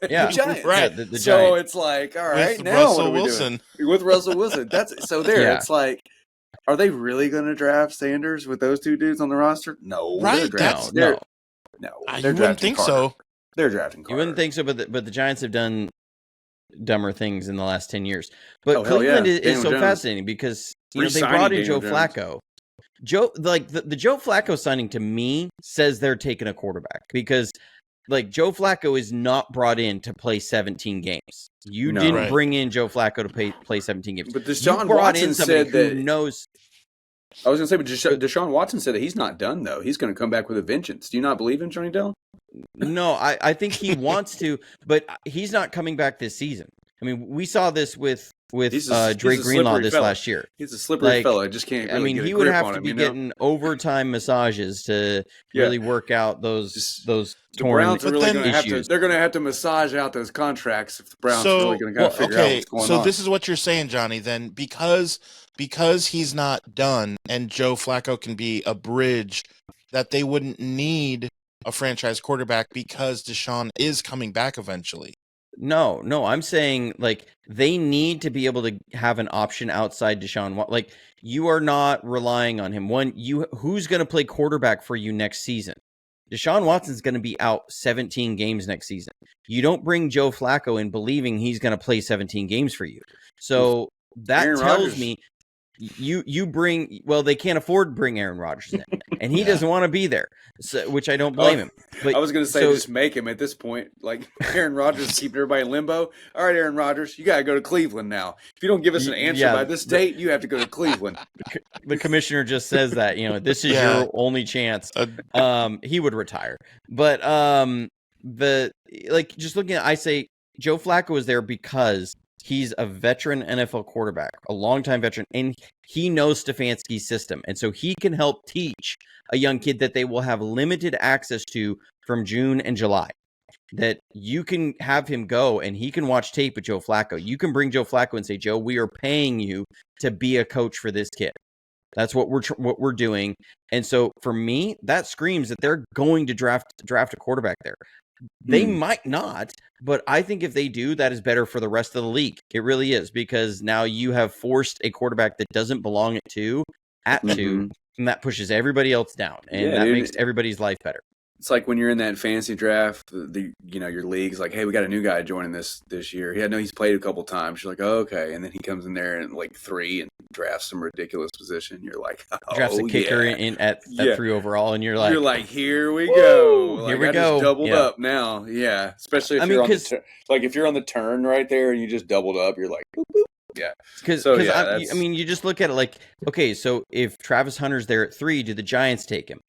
Yeah, the Giants. Right. The so Giants. it's like, all right, with now Russell what are we Wilson. doing? With Russell Wilson. That's so there. Yeah. It's like, are they really going to draft Sanders with those two dudes on the roster? No, right? No. You wouldn't think so. They're drafting Carter. You wouldn't think so, but the Giants have done dumber things in the last 10 years. But Cleveland is so fascinating because they brought in Joe Flacco. The Joe Flacco signing to me says they're taking a quarterback because like Joe Flacco is not brought in to play 17 games. You didn't bring in Joe Flacco to play 17 games. But Deshaun Watson said that knows. I was going to say, but Deshaun Watson said that he's not done though. He's going to come back with a vengeance. Do you not believe in JonnyDel? No, I think he wants to, but he's not coming back this season. I mean, we saw this with Dre Greenlaw this last year. He's a slippery fellow. I just can't. Really he would have to be getting overtime massages to really work out those torn issues. They're going to have to massage out those contracts if the Browns are really going to figure out what's going on. So this is what you're saying, Johnny. Then because he's not done and Joe Flacco can be a bridge, that they wouldn't need a franchise quarterback because Deshaun is coming back eventually. No, I'm saying like they need to be able to have an option outside Deshaun. Like you are not relying on him. Who's going to play quarterback for you next season? Deshaun Watson's going to be out 17 games next season. You don't bring Joe Flacco in believing he's going to play 17 games for you. So that tells me you bring, well, they can't afford to bring Aaron Rodgers in, and he doesn't want to be there, which I don't blame him. But I was going to say, just make him at this point. Like Aaron Rodgers is keeping everybody in limbo. All right, Aaron Rodgers, you got to go to Cleveland now. If you don't give us an answer by this date, you have to go to Cleveland. The commissioner just says that, this is your only chance. He would retire. But just looking at, I say Joe Flacco is there because he's a veteran NFL quarterback, a longtime veteran, and he knows Stefanski's system. And so he can help teach a young kid that they will have limited access to from June and July. That you can have him go and he can watch tape with Joe Flacco. You can bring Joe Flacco and say, Joe, we are paying you to be a coach for this kid. That's what we're doing. And so for me, that screams that they're going to draft a quarterback there. They might not, but I think if they do, that is better for the rest of the league. It really is, because now you have forced a quarterback that doesn't belong at 2, and that pushes everybody else down, and that makes everybody's life better. It's like when you're in that fantasy draft, your league's like, hey, we got a new guy joining this year. He's played a couple times. You're like, oh, okay, and then he comes in there and like 3, and drafts some ridiculous position. You're like, drafts a kicker in at 3 overall, and you're like, here we go. Like, here we go. Just doubled up now. Yeah, especially if you're on if you're on the turn right there and you just doubled up, you're like, boop, boop. Yeah, because you just look at it like, okay, so if Travis Hunter's there at 3, do the Giants take him?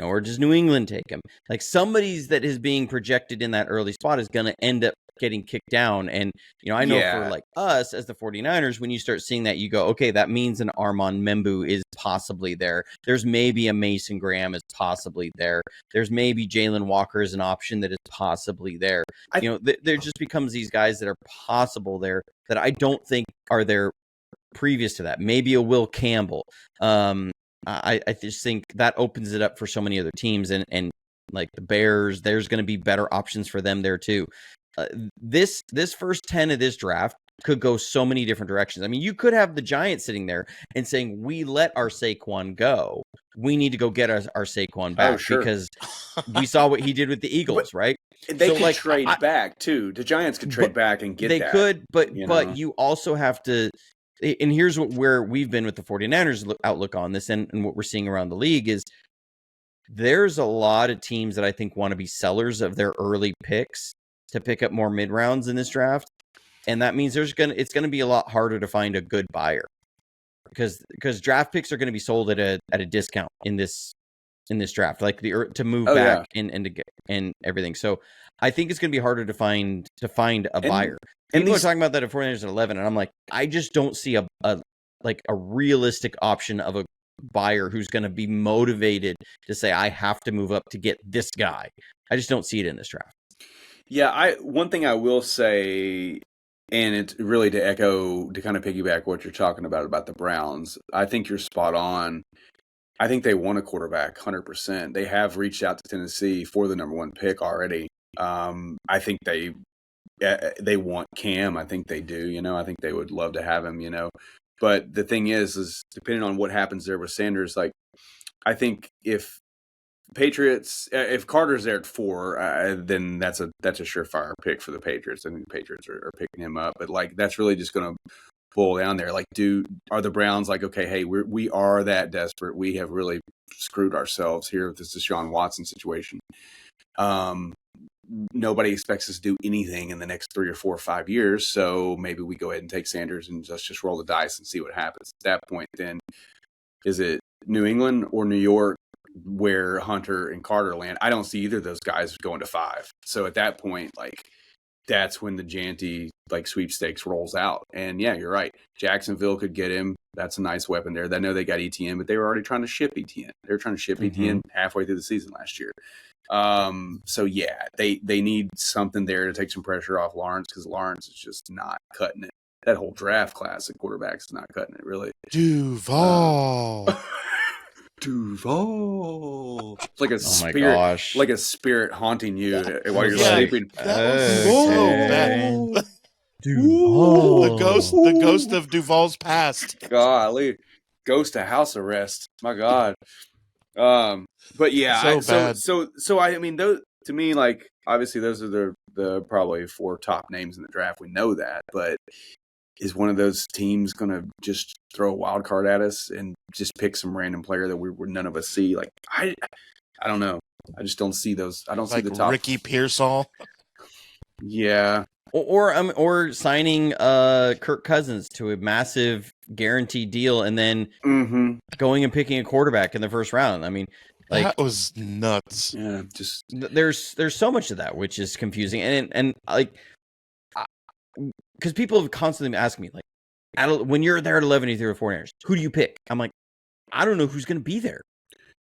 Or does New England take him? Like, somebody's that is being projected in that early spot is going to end up getting kicked down. And, I know for like us as the 49ers, when you start seeing that, you go, okay, that means an Armand Membu is possibly there. There's maybe a Mason Graham is possibly there. There's maybe Jalen Walker is an option that is possibly there. There just becomes these guys that are possible there that I don't think are there previous to that. Maybe a Will Campbell. I just think that opens it up for so many other teams, and like the Bears, there's going to be better options for them there too. This first 10 of this draft could go so many different directions. I mean, you could have the Giants sitting there and saying, we let our Saquon go. We need to go get our Saquon back because we saw what he did with the Eagles, right? They could trade back too. The Giants could trade back and get that. They could, but you also have to. And here's where we've been with the 49ers outlook on this, and what we're seeing around the league is there's a lot of teams that I think want to be sellers of their early picks to pick up more mid rounds in this draft. And that means it's going to be a lot harder to find a good buyer because draft picks are going to be sold at a discount in this draft, like to move back and everything. So I think it's going to be harder to find a buyer. People are talking about that at 49ers at 11, and I'm like, I just don't see a realistic option of a buyer who's going to be motivated to say, I have to move up to get this guy. I just don't see it in this draft. Yeah, one thing I will say, and it's really to kind of piggyback what you're talking about the Browns, I think you're spot on. I think they want a quarterback 100%. They have reached out to Tennessee for the number 1 pick already. I think they want Cam. I think they do. I think they would love to have him. But the thing is depending on what happens there with Sanders, like I think if Carter's there at 4, then that's a surefire pick for the Patriots. I think the Patriots are picking him up. But like that's really just going to boil down there. Like, are the Browns like, okay, hey, we are that desperate. We have really screwed ourselves here with this Deshaun Watson situation. Nobody expects us to do anything in the next 3 or 4 or 5 years. So maybe we go ahead and take Sanders and just roll the dice and see what happens. At that point, then is it New England or New York where Hunter and Carter land? I don't see either of those guys going to 5. So at that point, like that's when the Janty sweepstakes rolls out. And yeah, you're right. Jacksonville could get him. That's a nice weapon there. I know they got ETN, but they were already trying to ship ETN. They were trying to ship ETN halfway through the season last year. So yeah, they need something there to take some pressure off Lawrence because Lawrence is just not cutting it. That whole draft class of quarterbacks is not cutting it really. Duval. Duval. It's like a spirit, like a spirit haunting you while you're sleeping. Duval. The ghost of Duval's past. Golly, ghost of house arrest. My God. But yeah, so I mean, those to me, like obviously those are the probably 4 top names in the draft. We know that, but is one of those teams going to just throw a wild card at us and just pick some random player that we none of us see? Like I don't know. I just don't see those. I don't see the top. Ricky Pearsall. Yeah. Or signing Kirk Cousins to a massive guaranteed deal and then going and picking a quarterback in the first round. I mean, like that was nuts. Yeah, just there's so much of that which is confusing and like because people have constantly asked me like when you're there at 11 through 49ers, who do you pick? I'm like, I don't know who's going to be there.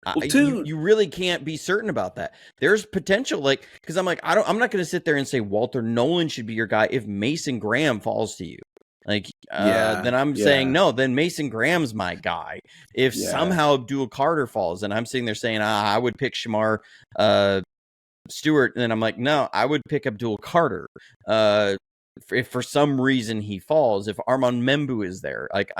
Well, you really can't be certain about that. There's potential, like because I'm like I'm not going to sit there and say Walter Nolan should be your guy if Mason Graham falls to you. Like then I'm saying no. Then Mason Graham's my guy. If somehow Abdul Carter falls, and I'm sitting there saying I would pick Shamar Stewart, and then I'm like no, I would pick Abdul Carter. If for some reason he falls, if Armand Membu is there, like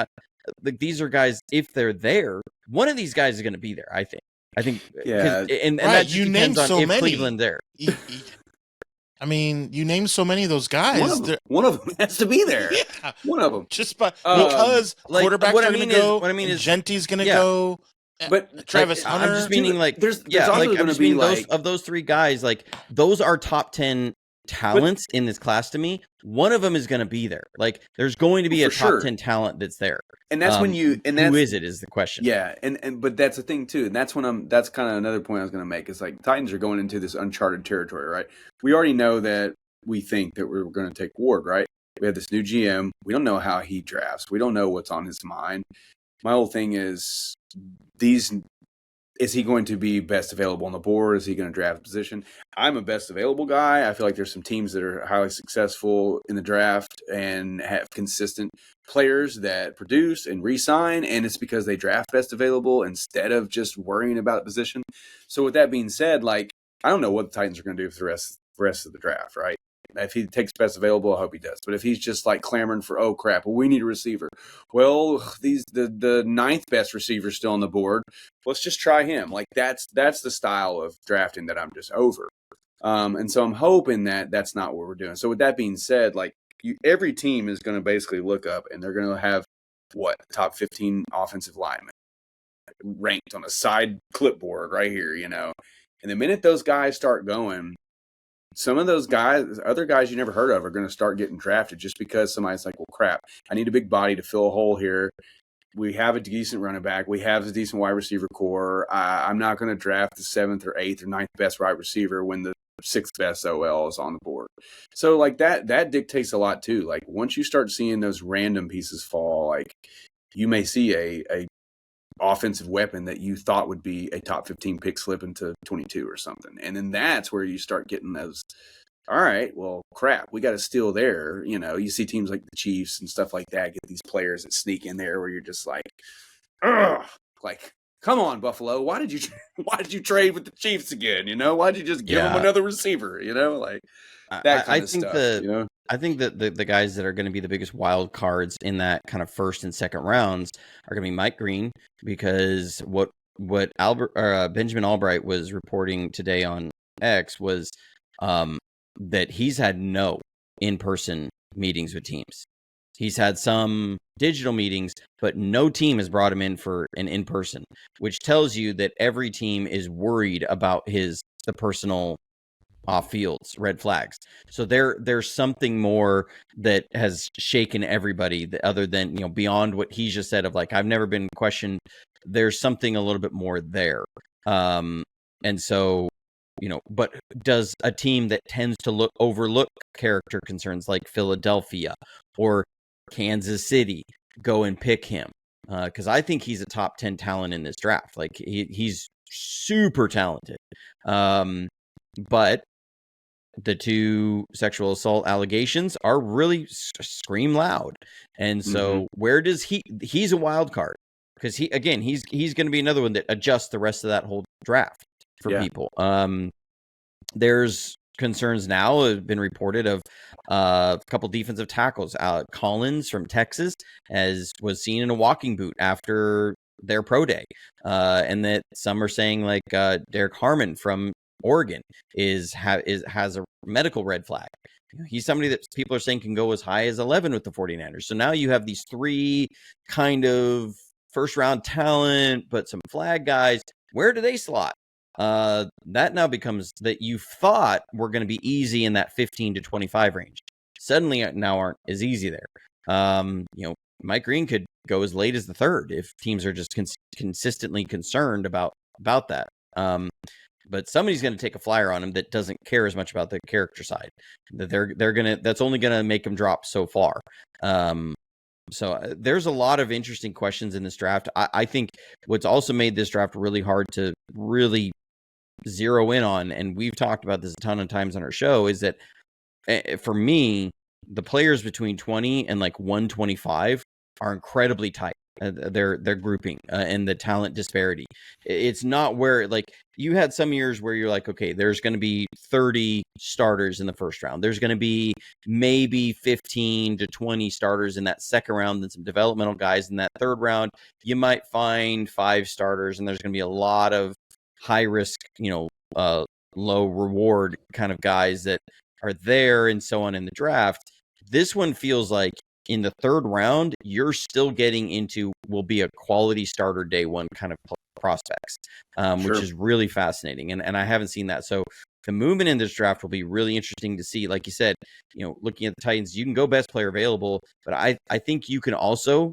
these are guys. If they're there, one of these guys is going to be there. I think. And that you named so if many. Cleveland there. I mean, you named so many of those guys. One of them has to be there. Yeah. One of them. Just because quarterbacks are going to go. What I mean is Genty's going to go. But Travis Hunter. I'm just meaning there's also going to be those three guys. Like those are top 10 talents in this class to me. One of them is going to be there. Like there's going to be a top 10 talent that's there. And that's when you who is it is the question. Yeah, but that's the thing too. And that's that's kind of another point I was going to make. Is like Titans are going into this uncharted territory, right? We already know that we think that we're going to take Ward, right? We have this new GM. We don't know how he drafts. We don't know what's on his mind. My whole thing is is he going to be best available on the board? Is he going to draft a position? I'm a best available guy. I feel like there's some teams that are highly successful in the draft and have consistent players that produce and re-sign, and it's because they draft best available instead of just worrying about a position. So with that being said, like I don't know what the Titans are going to do for the rest of the draft, right? If he takes best available, I hope he does. But if he's just like clamoring for, oh crap, well, we need a receiver. Well, the ninth best receiver still on the board. Let's just try him. Like that's the style of drafting that I'm just over. And so I'm hoping that that's not what we're doing. So with that being said, like every team is going to basically look up and they're going to have top 15 offensive linemen ranked on a side clipboard right here, you know. And the minute those guys start going, some of those guys, other guys you never heard of, are going to start getting drafted just because somebody's like, well, crap, I need a big body to fill a hole here. We have a decent running back. We have a decent wide receiver core. I'm not going to draft the 7th or 8th or 9th best wide receiver when the 6th best OL is on the board. So like that dictates a lot too. Like once you start seeing those random pieces fall, like you may see a offensive weapon that you thought would be a top 15 pick slip into 22 or something. And then that's where you start getting those, all right, well, crap, we got to steal there. You know, you see teams like the Chiefs and stuff like that get these players that sneak in there where you're just like, ugh, like, come on, Buffalo. Why did you trade with the Chiefs again? You know, why'd you just give them another receiver? You know, like that kind of stuff. You know? I think that the guys that are going to be the biggest wild cards in that kind of first and second rounds are going to be Mike Green, because what Benjamin Albright was reporting today on X was that he's had no in-person meetings with teams. He's had some digital meetings, but no team has brought him in for an in-person, which tells you that every team is worried about the personal off fields, red flags. So there's something more that has shaken everybody other than, you know, beyond what he just said of like, I've never been questioned. There's something a little bit more there. And so, you know, but does a team that tends to overlook character concerns like Philadelphia or Kansas City go and pick him? Because I think he's a top 10 talent in this draft. Like he's super talented. But the 2 sexual assault allegations are really scream loud. And so where does he's a wild card, because he's going to be another one that adjusts the rest of that whole draft for people. There's concerns now have been reported of a couple defensive tackles. Collins from Texas was seen in a walking boot after their pro day. And that some are saying like Derek Harmon from Oregon has a medical red flag. He's somebody that people are saying can go as high as 11 with the 49ers. So now you have these 3 kind of first round talent, but some flag guys. Where do they slot? That now becomes that you thought were going to be easy in that 15 to 25 range. Suddenly now aren't as easy there. You know, Mike Green could go as late as the 3rd if teams are just consistently concerned about that. But somebody's going to take a flyer on him that doesn't care as much about the character side. That that's only going to make him drop so far. So there's a lot of interesting questions in this draft. I think what's also made this draft really hard to really zero in on, and we've talked about this a ton of times on our show, is that for me, the players between 20 and like 125 are incredibly tight. Their grouping and the talent disparity. It's not where, like, you had some years where you're like, okay, there's going to be 30 starters in the first round. There's going to be maybe 15 to 20 starters in that second round and some developmental guys in that third round. You might find 5 starters, and there's going to be a lot of high risk, low reward kind of guys that are there and so on in the draft. This one feels like in the third round, you're still getting into will be a quality starter day one kind of prospects, which is really fascinating. And I haven't seen that. So the movement in this draft will be really interesting to see. Like you said, looking at the Titans, you can go best player available, but I think you can also,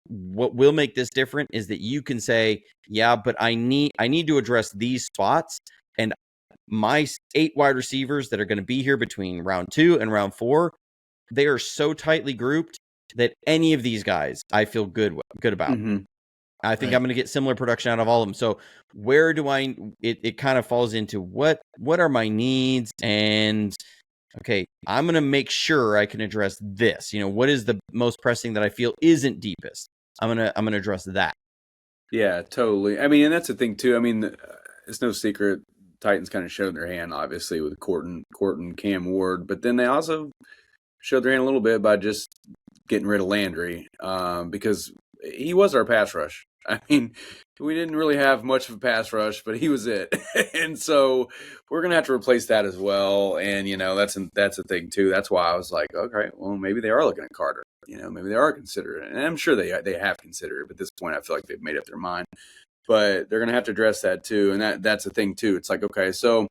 what will make this different is that you can say, yeah, but I need to address these spots, and my 8 wide receivers that are going to be here between round 2 and round 4, they are so tightly grouped that any of these guys I feel good about. Mm-hmm. I think I'm going to get similar production out of all of them. So where do it kind of falls into what are my needs, and okay, I'm going to make sure I can address this. What is the most pressing that I feel isn't deepest? I'm going to address that. Yeah, totally. I mean, and that's the thing too. I mean, it's no secret Titans kind of showed their hand, obviously, with Courtland, Cam Ward, but then they also showed their hand a little bit by just getting rid of Landry, because he was our pass rush. I mean, we didn't really have much of a pass rush, but he was it. And so we're going to have to replace that as well. And, that's a thing too. That's why I was like, okay, well, maybe they are looking at Carter. Maybe they are considering it. And I'm sure they have considered it, but at this point I feel like they've made up their mind. But they're going to have to address that too. And that's a thing too. It's like, okay, so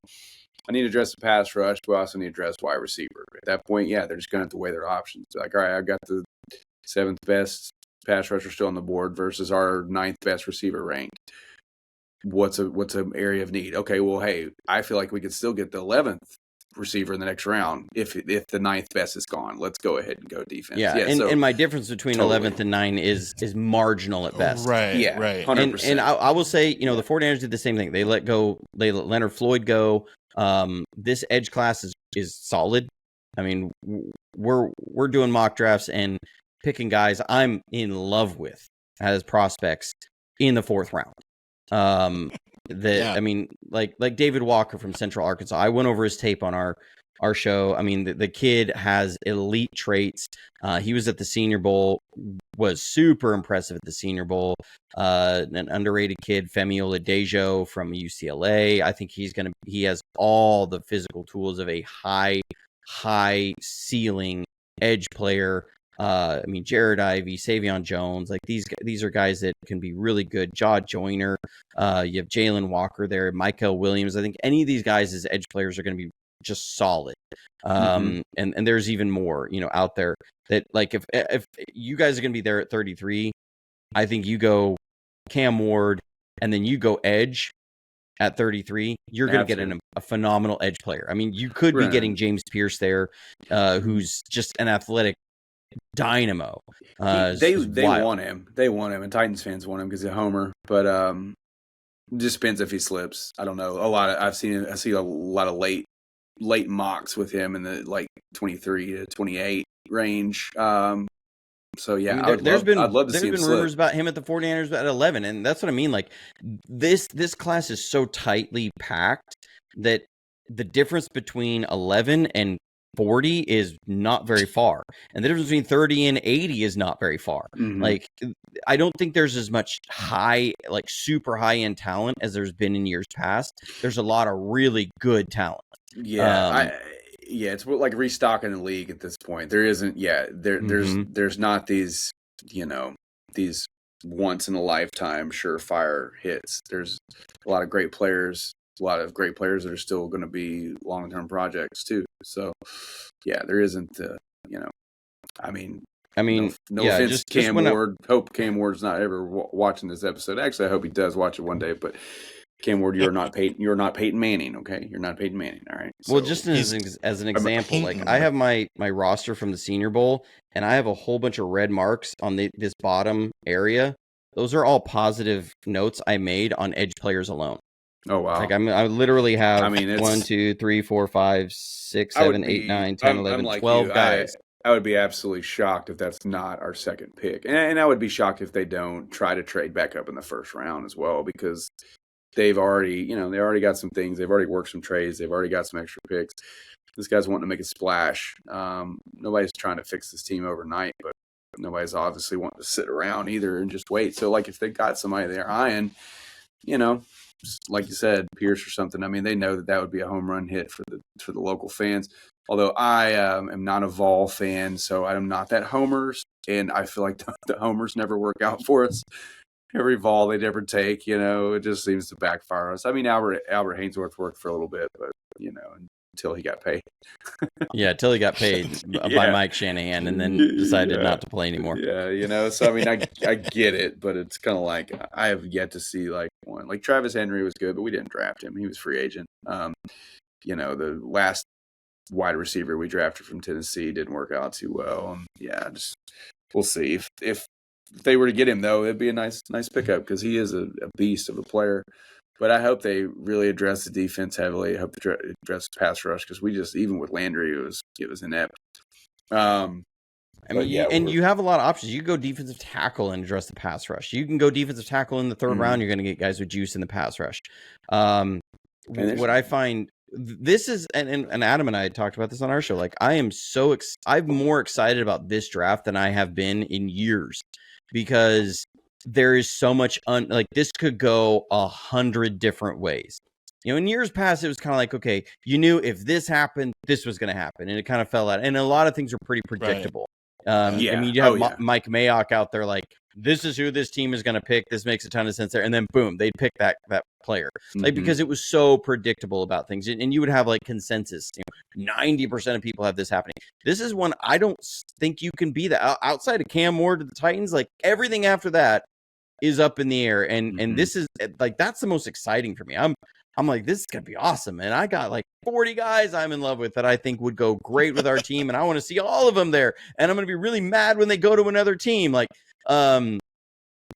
I need to address the pass rush, but I also need to address wide receiver. At that point, yeah, they're just going to have to weigh their options. Like, all right, I've got the 7th best pass rusher still on the board versus our 9th best receiver ranked. What's an area of need? Okay, well, hey, I feel like we could still get the 11th receiver in the next round if the 9th best is gone. Let's go ahead and go defense. Yeah, and my difference between 11th and 9 is marginal at best. Right, yeah, right. 100%. And I will say, the 49ers did the same thing. They let Leonard Floyd go. This edge class is solid. I mean, we're doing mock drafts and picking guys I'm in love with as prospects in the 4th round. I mean, like David Walker from Central Arkansas. I went over his tape on our show. I mean, the kid has elite traits. He was at the Senior Bowl, was super impressive at the Senior Bowl. An underrated kid, Femi Oladejo from UCLA. I think he has all the physical tools of a high ceiling edge player. I mean, Jared Ivey, Savion Jones, like these are guys that can be really good. Jaw Joyner, you have Jalen Walker there, Michael Williams. I think any of these guys as edge players are going to be just solid. And there's even more, out there that, like, if you guys are going to be there at 33, I think you go Cam Ward and then you go edge at 33, you're going to get a phenomenal edge player. I mean, you could be getting James Pierce there, who's just an athletic dynamo. They want him. They want him, and Titans fans want him because he's a homer. But it just depends if he slips. I don't know. I see a lot of late mocks with him in the 23 to 28 range. So yeah, I'd love to see him slip. Rumors about him at the 49ers at 11, and that's what I mean. Like this class is so tightly packed that the difference between 11 and 40 is not very far, and the difference between 30 and 80 is not very far. Like, I don't think there's as much super high end talent as there's been in years past. There's a lot of really good talent. It's like restocking the league at this point. There isn't. There's not these these once in a lifetime surefire hits. There's a lot of great players. A lot of great players that are still going to be long-term projects too. So, yeah, there isn't. I mean, no offense, Cam Ward. Hope Cam Ward's not ever watching this episode. Actually, I hope he does watch it one day. But Cam Ward, you're not Peyton Manning. Okay, you're not Peyton Manning. All right. So, well, just as an example, like I have my roster from the Senior Bowl, and I have a whole bunch of red marks on this bottom area. Those are all positive notes I made on edge players alone. Oh wow! Like I literally have 1, 2, 3, 4, 5, 6, 7, 8, 9, 10, 11, 12 guys. I would be absolutely shocked if that's not our second pick, and I would be shocked if they don't try to trade back up in the first round as well, because they've already got some things. They've already worked some trades. They've already got some extra picks. This guy's wanting to make a splash. Nobody's trying to fix this team overnight, but nobody's obviously wanting to sit around either and just wait. So, like, if they got somebody they're eyeing, like you said, Pierce or something. I mean, they know that would be a home run hit for the local fans. Although I am not a Vol fan, so I'm not that homers, and I feel like the homers never work out for us. Every Vol they never take, it just seems to backfire us. I mean, Albert Hainsworth worked for a little bit, but until he got paid. Yeah, until he got paid by Mike Shanahan, and then decided not to play anymore. Yeah, so I mean, I get it, but it's kind of like I have yet to see like one. Like Travis Henry was good, but we didn't draft him; he was free agent. The last wide receiver we drafted from Tennessee didn't work out too well. Just we'll see if they were to get him though, it'd be a nice pickup because he is a beast of a player. But I hope they really address the defense heavily. I hope they address pass rush because we just, even with Landry, it was inept. You have a lot of options. You can go defensive tackle and address the pass rush. You can go defensive tackle in the third round. You're going to get guys with juice in the pass rush. What I find, this is, and Adam and I had talked about this on our show. Like, I'm more excited about this draft than I have been in years because there is so much this could go 100 different ways. In years past, it was kind of like, okay, you knew if this happened, this was going to happen, and it kind of fell out. And a lot of things are pretty predictable. Right. You have Mike Mayock out there like, this is who this team is going to pick. This makes a ton of sense there. And then boom, they'd pick that player, because it was so predictable about things. And you would have like consensus, 90% of people have this happening. This is one I don't think you can be that outside of Cam Ward to the Titans. Like, everything after that is up in the air. And this is like, that's the most exciting for me. I'm like, this is going to be awesome. And I got like 40 guys I'm in love with that I think would go great with our team. And I want to see all of them there. And I'm going to be really mad when they go to another team. Like,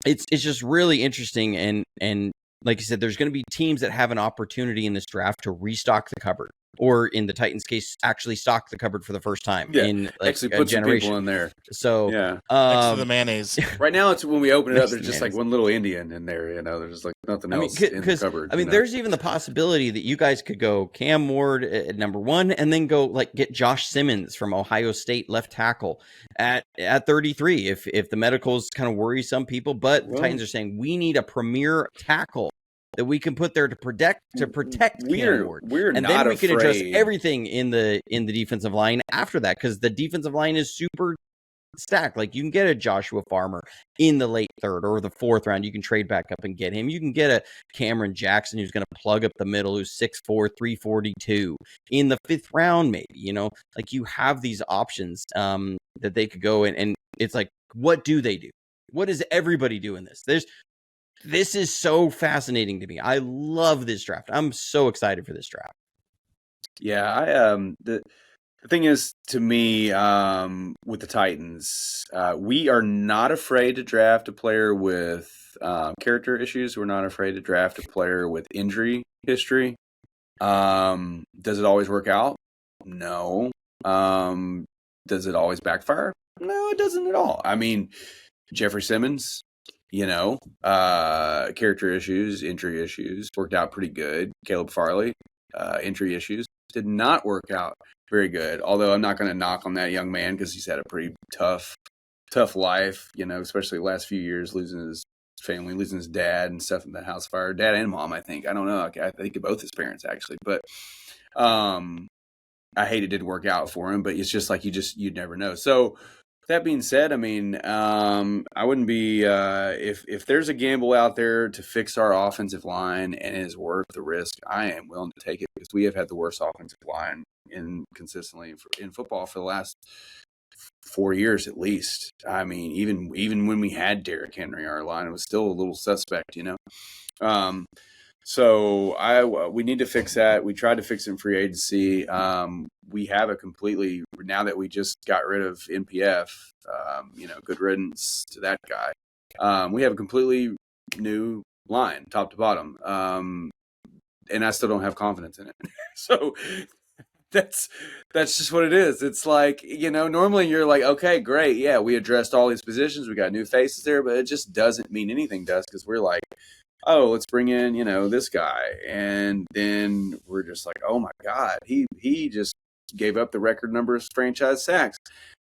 it's just really interesting. And like you said, there's going to be teams that have an opportunity in this draft to restock the cupboard, or in the Titans case, actually stock the cupboard for the first time in like actually put some people in there. So next to the mayonnaise. Right now, it's when we open it up, there's just like one little Indian in there. There's like nothing else in the cupboard. There's even the possibility that you guys could go Cam Ward at number 1, and then go like get Josh Simmons from Ohio State left tackle at 33. If the medicals kind of worry some people, but the Titans are saying we need a premier tackle that we can put there to protect Cam Ward. And then we can address everything in the defensive line after that, because the defensive line is super stacked. Like, you can get a Joshua Farmer in the late 3rd or the 4th round. You can trade back up and get him. You can get a Cameron Jackson who's going to plug up the middle, who's 6'4", 342 in the 5th round, maybe. Like, you have these options that they could go in, and it's like, what do they do? What does everybody do in this? This is so fascinating to me. I love this draft. I'm so excited for this draft. Yeah, the thing is, to me, with the Titans, we are not afraid to draft a player with character issues. We're not afraid to draft a player with injury history. Does it always work out? No. Does it always backfire? No, it doesn't at all. I mean, Jeffrey Simmons, character issues, injury issues, worked out pretty good. Caleb Farley, injury issues, did not work out very good. Although I'm not going to knock on that young man because he's had a pretty tough life, especially the last few years, losing his family, losing his dad and stuff in the house fire. Dad and mom, I think. I don't know. I think of both his parents, actually. But I hate it didn't work out for him, but it's just like you'd never know. So, that being said, I mean, I wouldn't be if there's a gamble out there to fix our offensive line and it is worth the risk, I am willing to take it, because we have had the worst offensive line consistently in football for the last 4 years at least. I mean, even when we had Derrick Henry, our line was still a little suspect, So we need to fix that. We tried to fix it in free agency. We have now that we just got rid of NPF, good riddance to that guy. We have a completely new line, top to bottom. And I still don't have confidence in it. So that's just what it is. It's like, normally you're like, okay, great. Yeah, we addressed all these positions. We got new faces there, but it just doesn't mean anything to us, because we're like, oh, let's bring in, this guy. And then we're just like, oh my God, he just gave up the record number of franchise sacks.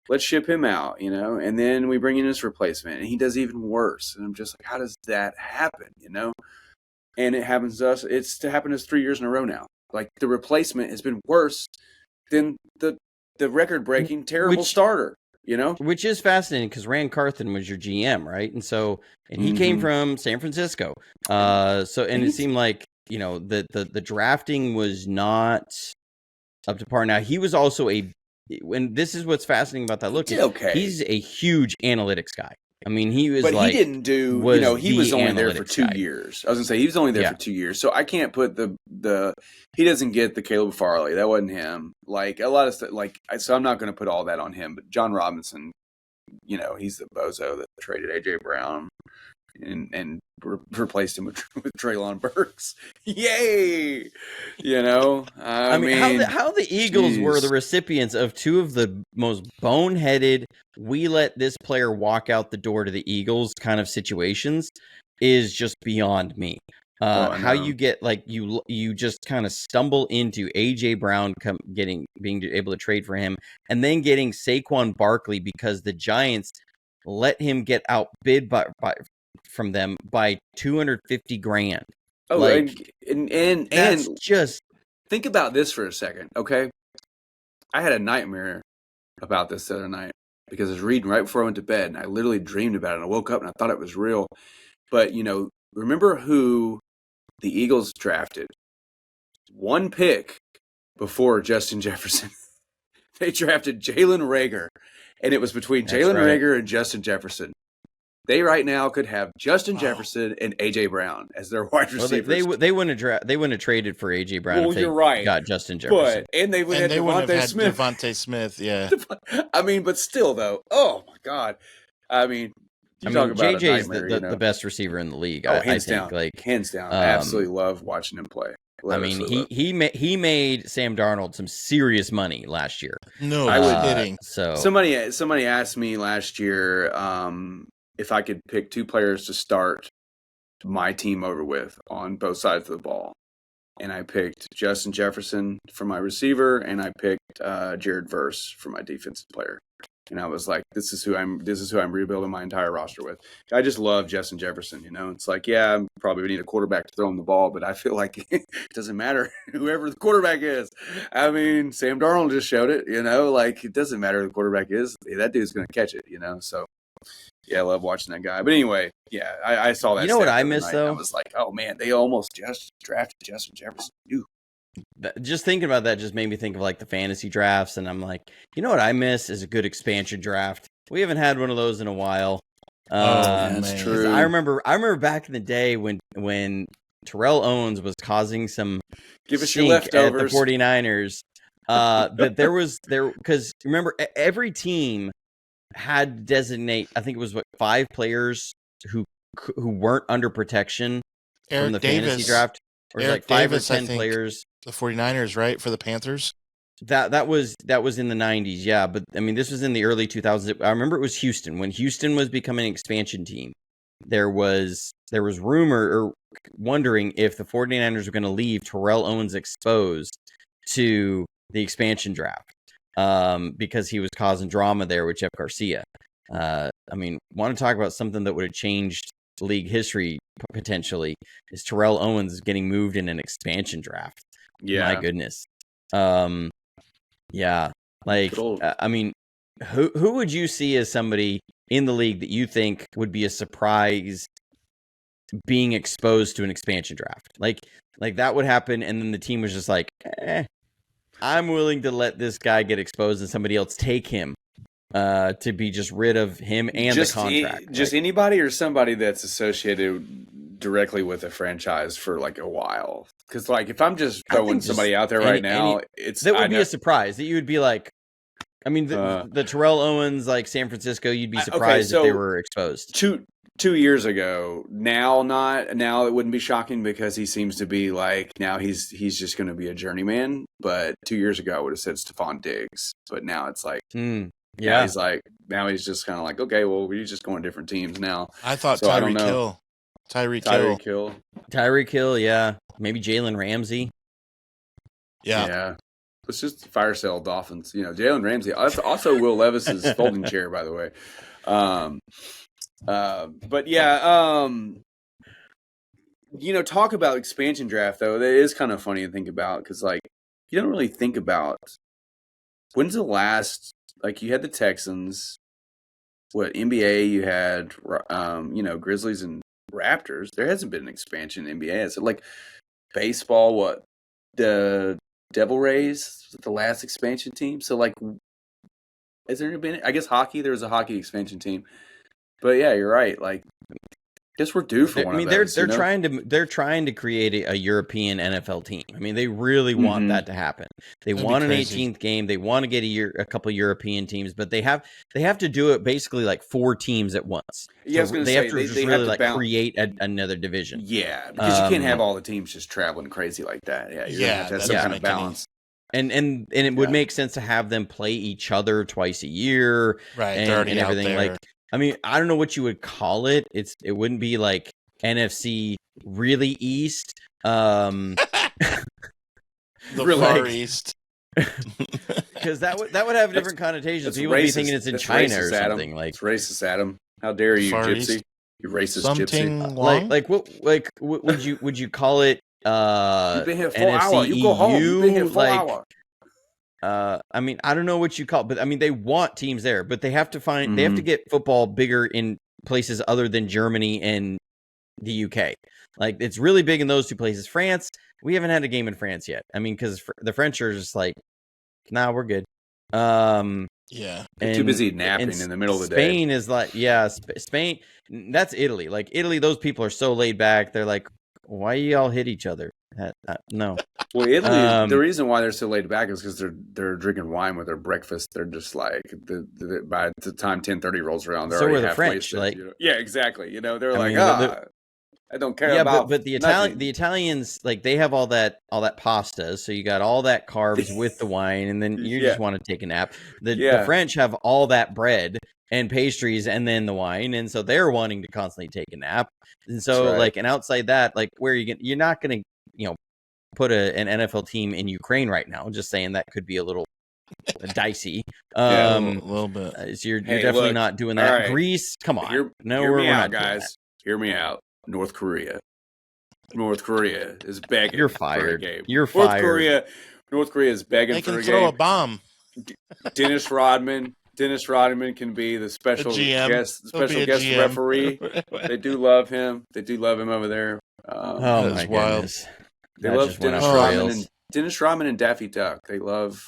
Let's ship him out, and then we bring in his replacement and he does even worse. And I'm just like, how does that happen? and it happens to us. It's happened to us 3 years in a row now. Like the replacement has been worse than the record-breaking terrible starter. You know, which is fascinating because Rand Carthen was your GM, right? And he came from San Francisco. It seemed like the drafting was not up to par. Now he was also this is what's fascinating about that look. He's a huge analytics guy. I mean, he was, but he didn't do. He was only there for 2 years. I was gonna say he was only there for 2 years, so I can't put he doesn't get the Caleb Farley. That wasn't him. Like a lot of stuff. So I'm not gonna put all that on him. But John Robinson, he's the bozo that traded AJ Brown and replaced him with Treylon Burks. Yay! I mean, how the Eagles were the recipients of two of the most boneheaded, we let this player walk out the door to the Eagles kind of situations is just beyond me. How you get you just kind of stumble into AJ Brown being able to trade for him, and then getting Saquon Barkley because the Giants let him get outbid from them by $250,000. Oh, and just think about this for a second, okay? I had a nightmare about this the other night because I was reading right before I went to bed, and I literally dreamed about it. And I woke up and I thought it was real. But remember who the Eagles drafted? One pick before Justin Jefferson. They drafted Jalen Reagor, and it was between Jalen Reagor and Justin Jefferson. They right now could have Justin Jefferson and AJ Brown as their wide receivers. Well, they wouldn't have traded for AJ Brown if they got Justin Jefferson. And they would have Devontae Smith. Yeah. I mean, but still though. Oh my God. I mean, JJ is the best receiver in the league. Hands down. Hands down. I absolutely love watching him play. He made Sam Darnold some serious money last year. No, I was kidding. So somebody asked me last year if I could pick two players to start my team over with on both sides of the ball. And I picked Justin Jefferson for my receiver, and I picked Jared Verse for my defensive player. And I was like, this is who I'm rebuilding my entire roster with. I just love Justin Jefferson. It's like, yeah, I probably would need a quarterback to throw him the ball, but I feel like it doesn't matter whoever the quarterback is. I mean, Sam Darnold just showed it, it doesn't matter who the quarterback is. That dude's going to catch it, So, yeah, I love watching that guy. But anyway, yeah, I saw that. You know what I miss, though? I was like, oh, man, they almost just drafted Justin Jefferson. Ew. Just thinking about that just made me think of the fantasy drafts, and I'm like, you know what I miss is a good expansion draft. We haven't had one of those in a while. That's true. I remember back in the day when Terrell Owens was causing some give us your leftovers at the 49ers. Because remember, every team had to designate, I think it was 5 players who weren't under protection from the fantasy draft. Or Eric 5 Davis, or 10 players. The 49ers, right? For the Panthers? That was in the 90s, yeah. But I mean, this was in the early 2000s. I remember it was Houston. When Houston was becoming an expansion team, there was rumor or wondering if the 49ers were going to leave Terrell Owens exposed to the expansion draft because he was causing drama there with Jeff Garcia. I mean, want to talk about something that would have changed league history potentially is Terrell Owens getting moved in an expansion draft. Yeah, my goodness. Yeah, I mean, who would you see as somebody in the league that you think would be a surprise being exposed to an expansion draft? Like that would happen, and then the team was just like, I'm willing to let this guy get exposed and somebody else take him. To be just rid of him and the contract. Anybody or somebody that's associated directly with a franchise for a while. Because if I'm just throwing somebody out there right now, would be a surprise that you would be like. I mean, the Terrell Owens San Francisco, you'd be surprised if they were exposed. 2 years ago, now it wouldn't be shocking because he seems to be now he's just going to be a journeyman. But 2 years ago, I would have said Stephon Diggs. But now it's yeah, now he's just kind of okay, well, we're just going different teams now. I thought Tyreek Hill. Tyreek Hill, yeah. Maybe Jalen Ramsey. Yeah. Let's just fire sale Dolphins. Jalen Ramsey. Also Will Levis's folding chair, by the way. But yeah, talk about expansion draft though. That is kind of funny to think about because like you don't really think about when's the last like you had the Texans, what NBA you had, Grizzlies and Raptors. There hasn't been an expansion in NBA. So like baseball, what the Devil Rays, the last expansion team. So like, has there been? I guess hockey. There was a hockey expansion team, but yeah, you're right. Like. Guess we're due for one. I mean, they're trying to create a European NFL team. I mean, they really want that to happen. They want an 18th game. They want to get a couple European teams, but they have to do it basically like 4 teams at once. Yeah, so they have to create another division. Yeah, because you can't have all the teams just traveling crazy like that. Yeah, you're gonna have to have some kind of balance. And it would make sense to have them play each other twice a year, right? And everything like. I mean, I don't know what you would call it. It wouldn't be like NFC really East. The Far East. Because that would have different connotations. People would be thinking it's in China or something. Like it's racist, Adam. How dare you, Gypsy? East. You racist gypsy. What would you call it? You've been here 4 hours. You go home. You've been here 4 hours. I mean, I don't know what you call it, but I mean, they want teams there, but they have to they have to get football bigger in places other than Germany and the UK. Like, it's really big in those 2 places. France, we haven't had a game in France yet. I mean, because the French are just like, nah, we're good. Yeah. They're too busy napping in the middle of the day. Spain is like, Spain, that's Italy. Like, Italy, those people are so laid back. They're like, why you all hit each other? No. Well, Italy. The reason why they're so laid back is because they're drinking wine with their breakfast. They're just like by the time 10:30 rolls around, they're already the halfway French. Like, yeah, exactly. They're like, I don't care. Yeah, about but the Italians, like, they have all that pasta. So you got all that carbs with the wine, and then you just want to take a nap. The French have all that bread and pastries, and then the wine, and so they're wanting to constantly take a nap. And so, like, and outside that, like, where you're not going to, put an NFL team in Ukraine right now. Just saying that could be a little dicey. A little bit. So you're definitely not doing that. Right. Greece, come on. Hear me out, guys. Hear me out. North Korea is begging. You're fired. For a game. You're fired. North Korea is begging for a game. They can throw a bomb. Dennis Rodman can be the special guest referee. They do love him. They do love him over there. Oh my goodness. They love Dennis Rodman and Daffy Duck. They love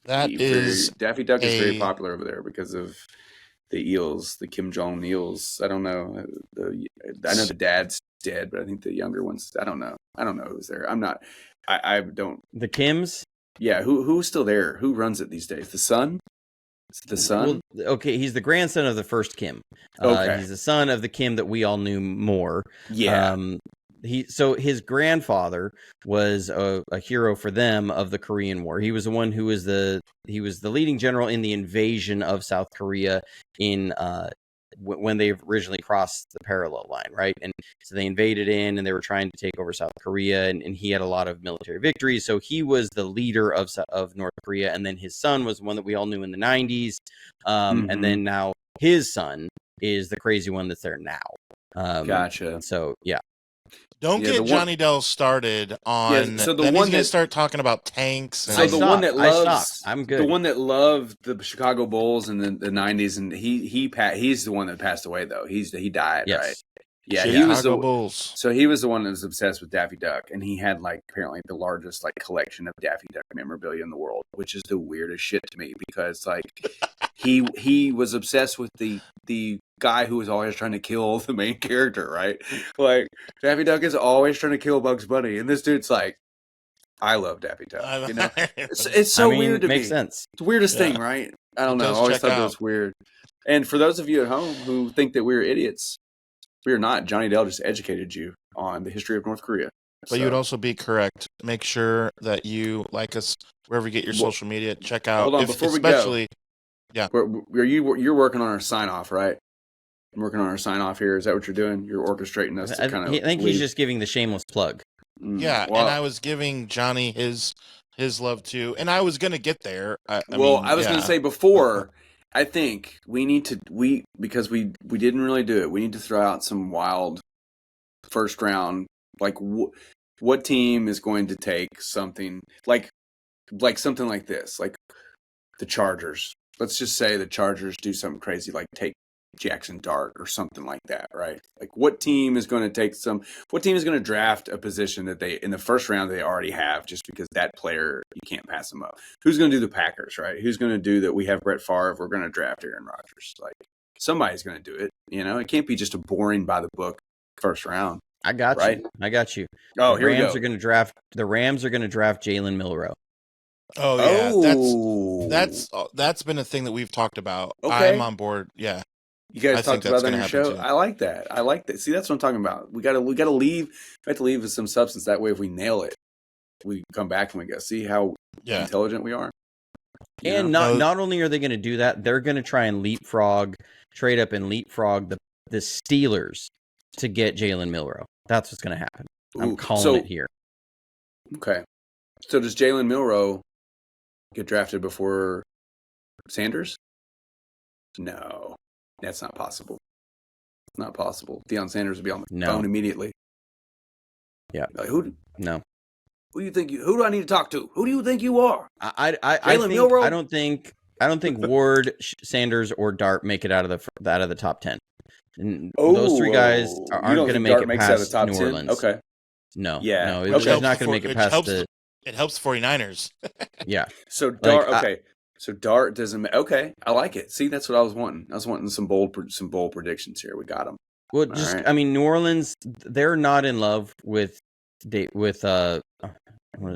Daffy Duck is very popular over there because of the eels, the Kim Jong eels. I don't know. I know the dad's dead, but I think the younger ones. I don't know who's there. I don't. The Kims. Yeah, who's still there? Who runs it these days? The son. Is it the son? Well, okay, he's the grandson of the first Kim. Okay. He's the son of the Kim that we all knew more. Yeah. So his grandfather was a hero for them of the Korean War. He was the one who was the leading general in the invasion of South Korea in when they originally crossed the parallel line, right? And so they invaded in, and they were trying to take over South Korea, and he had a lot of military victories. So he was the leader of North Korea, and then his son was one that we all knew in the 90s, and then now his son is the crazy one that's there now. Gotcha. So yeah. Don't get JonnyDel started on. Yeah, so the then one he's going to start talking about tanks. So the one that loves, I'm good. The one that loved the Chicago Bulls in the 90s, and he's the one that passed away though. He died, yes. right? Yeah, Chicago he was the Bulls. So he was the one that was obsessed with Daffy Duck, and he had like apparently the largest like collection of Daffy Duck memorabilia in the world, which is the weirdest shit to me because like he was obsessed with the guy who was always trying to kill the main character, right? Like Daffy Duck is always trying to kill Bugs Bunny, and this dude's like, I love Daffy Duck. It's so weird to me. Makes sense. It's the weirdest thing, right? I don't know. I always thought it was weird. And for those of you at home who think that we're idiots, we are not. JonnyDel just educated you on the history of North Korea. But you would also be correct. Make sure that you like us wherever you get your social media. Check out. Hold on, before we go. Yeah. You're working on our sign off, right? I'm working on our sign off here. Is that what you're doing? You're orchestrating us to kind of. I think he's just giving the shameless plug. Yeah, and I was giving Johnny his love too, and I was gonna get there. I was gonna say before. I think we need to because we didn't really do it. We need to throw out some wild first round, like what team is going to take something like something like this, like the Chargers. Let's just say the Chargers do something crazy, like take Jackson Dart or something like that, right? Like what team is going to draft a position that they, in the first round, they already have just because that player, you can't pass them up. Who's going to do the Packers, right? Who's going to do that? We have Brett Favre. We're going to draft Aaron Rodgers. Like somebody's going to do it. It can't be just a boring by the book first round. I got you. Oh, the here Rams we go. are going to draft. The Rams are going to draft Jalen Milroe. Oh yeah, that's been a thing that we've talked about. Okay. I'm on board. Yeah. You guys talked about that on your show. Too. I like that. See, that's what I'm talking about. We have to leave with some substance. That way, if we nail it, we come back and we go see how intelligent we are. And not only are they going to do that, they're going to try and trade up and leapfrog the Steelers to get Jalen Milroe. That's what's going to happen. I'm calling it here. Okay. So does Jalen Milroe get drafted before Sanders? No. That's not possible. Not possible. Deion Sanders would be on the phone immediately. Yeah. Like, who do you think who do I need to talk to? Who do you think you are? Jalen Milroe? I don't think Ward, Sanders, or Dart make it out of the top 10. And those three guys aren't going to make it past New Orleans. Okay. No. Yeah. No, they're not going to make it past It helps 49ers. Yeah. So Dart, okay. So Dart doesn't. Okay, I like it. See, that's what I was wanting. I was wanting some bold predictions here. We got them. Well, right. I mean, New Orleans, they're not in love with I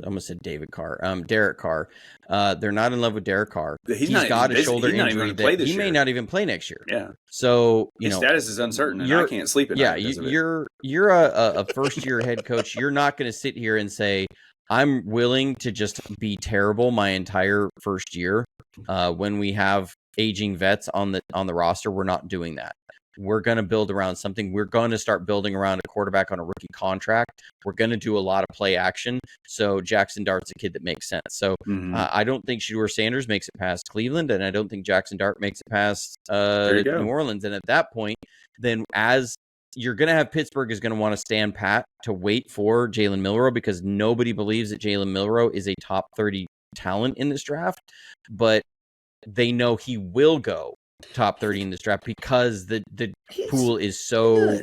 almost said David Carr. Derek Carr. They're not in love with Derek Carr. He's got a shoulder injury that he may not even play next year. Yeah. So his status is uncertain, and I can't sleep at night. Yeah, you're a first year head coach. You're not going to sit here and say, I'm willing to just be terrible my entire first year. When we have aging vets on the roster, we're not doing that. We're going to build around something. We're going to start building around a quarterback on a rookie contract. We're going to do a lot of play action. So Jackson Dart's a kid that makes sense. So I don't think Shedeur Sanders makes it past Cleveland, and I don't think Jackson Dart makes it past New Orleans. And at that point, then as you're going to have Pittsburgh is going to want to stand pat to wait for Jalen Milroe because nobody believes that Jalen Milroe is a top 30 talent in this draft, but they know he will go top 30 in this draft because the pool is so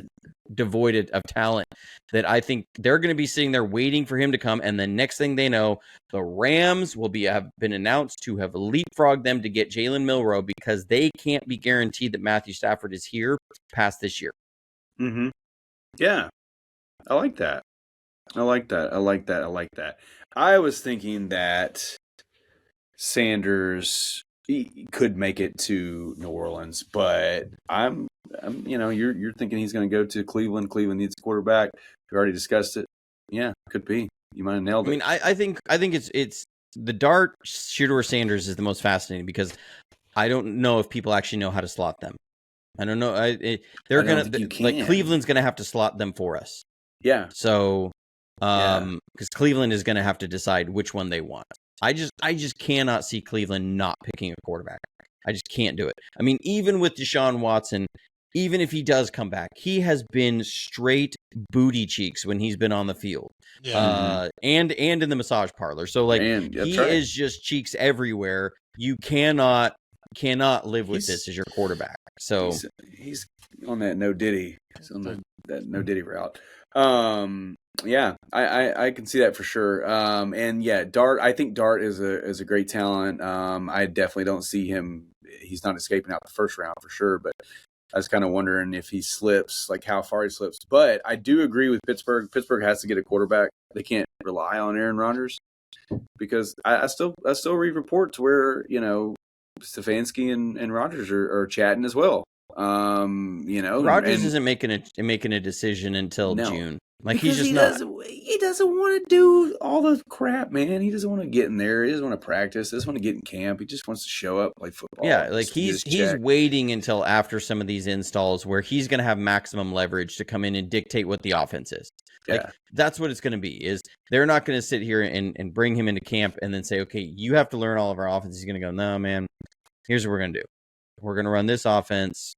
devoid of talent that I think they're going to be sitting there waiting for him to come. And the next thing they know, the Rams will have been announced to have leapfrogged them to get Jalen Milroe because they can't be guaranteed that Matthew Stafford is here past this year. Mm-hmm. Yeah. I like that. I was thinking that Sanders could make it to New Orleans, but I'm you're thinking he's going to go to Cleveland. Cleveland needs a quarterback. We already discussed it. Yeah, could be. You might have nailed it. I mean, I think it's the Dart Shedeur Sanders is the most fascinating because I don't know if people actually know how to slot them. I don't know. They're going to like Cleveland's going to have to slot them for us. Yeah. So, because Cleveland is going to have to decide which one they want. I just cannot see Cleveland not picking a quarterback. I just can't do it. I mean, even with Deshaun Watson, even if he does come back, he has been straight booty cheeks when he's been on the field. Yeah. And in the massage parlor. So like is just cheeks everywhere. You cannot live with this as your quarterback. So he's on that no Diddy. He's on that no Diddy route. Yeah, I can see that for sure. And yeah, Dart. I think Dart is a great talent. I definitely don't see him. He's not escaping out the first round for sure. But I was kind of wondering if he slips, like how far he slips. But I do agree with Pittsburgh. Pittsburgh has to get a quarterback. They can't rely on Aaron Rodgers because I still read reports where Stefanski and Rodgers are chatting as well. Rodgers isn't making a decision until June. Like because he's just he doesn't want to do all the crap, man. He doesn't want to get in there. He doesn't want to practice. He doesn't want to get in camp. He just wants to show up, play football. Yeah, like he's waiting until after some of these installs where he's going to have maximum leverage to come in and dictate what the offense is. Like, that's what it's going to be. Is they're not going to sit here and bring him into camp and then say, okay, you have to learn all of our offense. He's going to go, no, man. Here's what we're going to do. We're going to run this offense.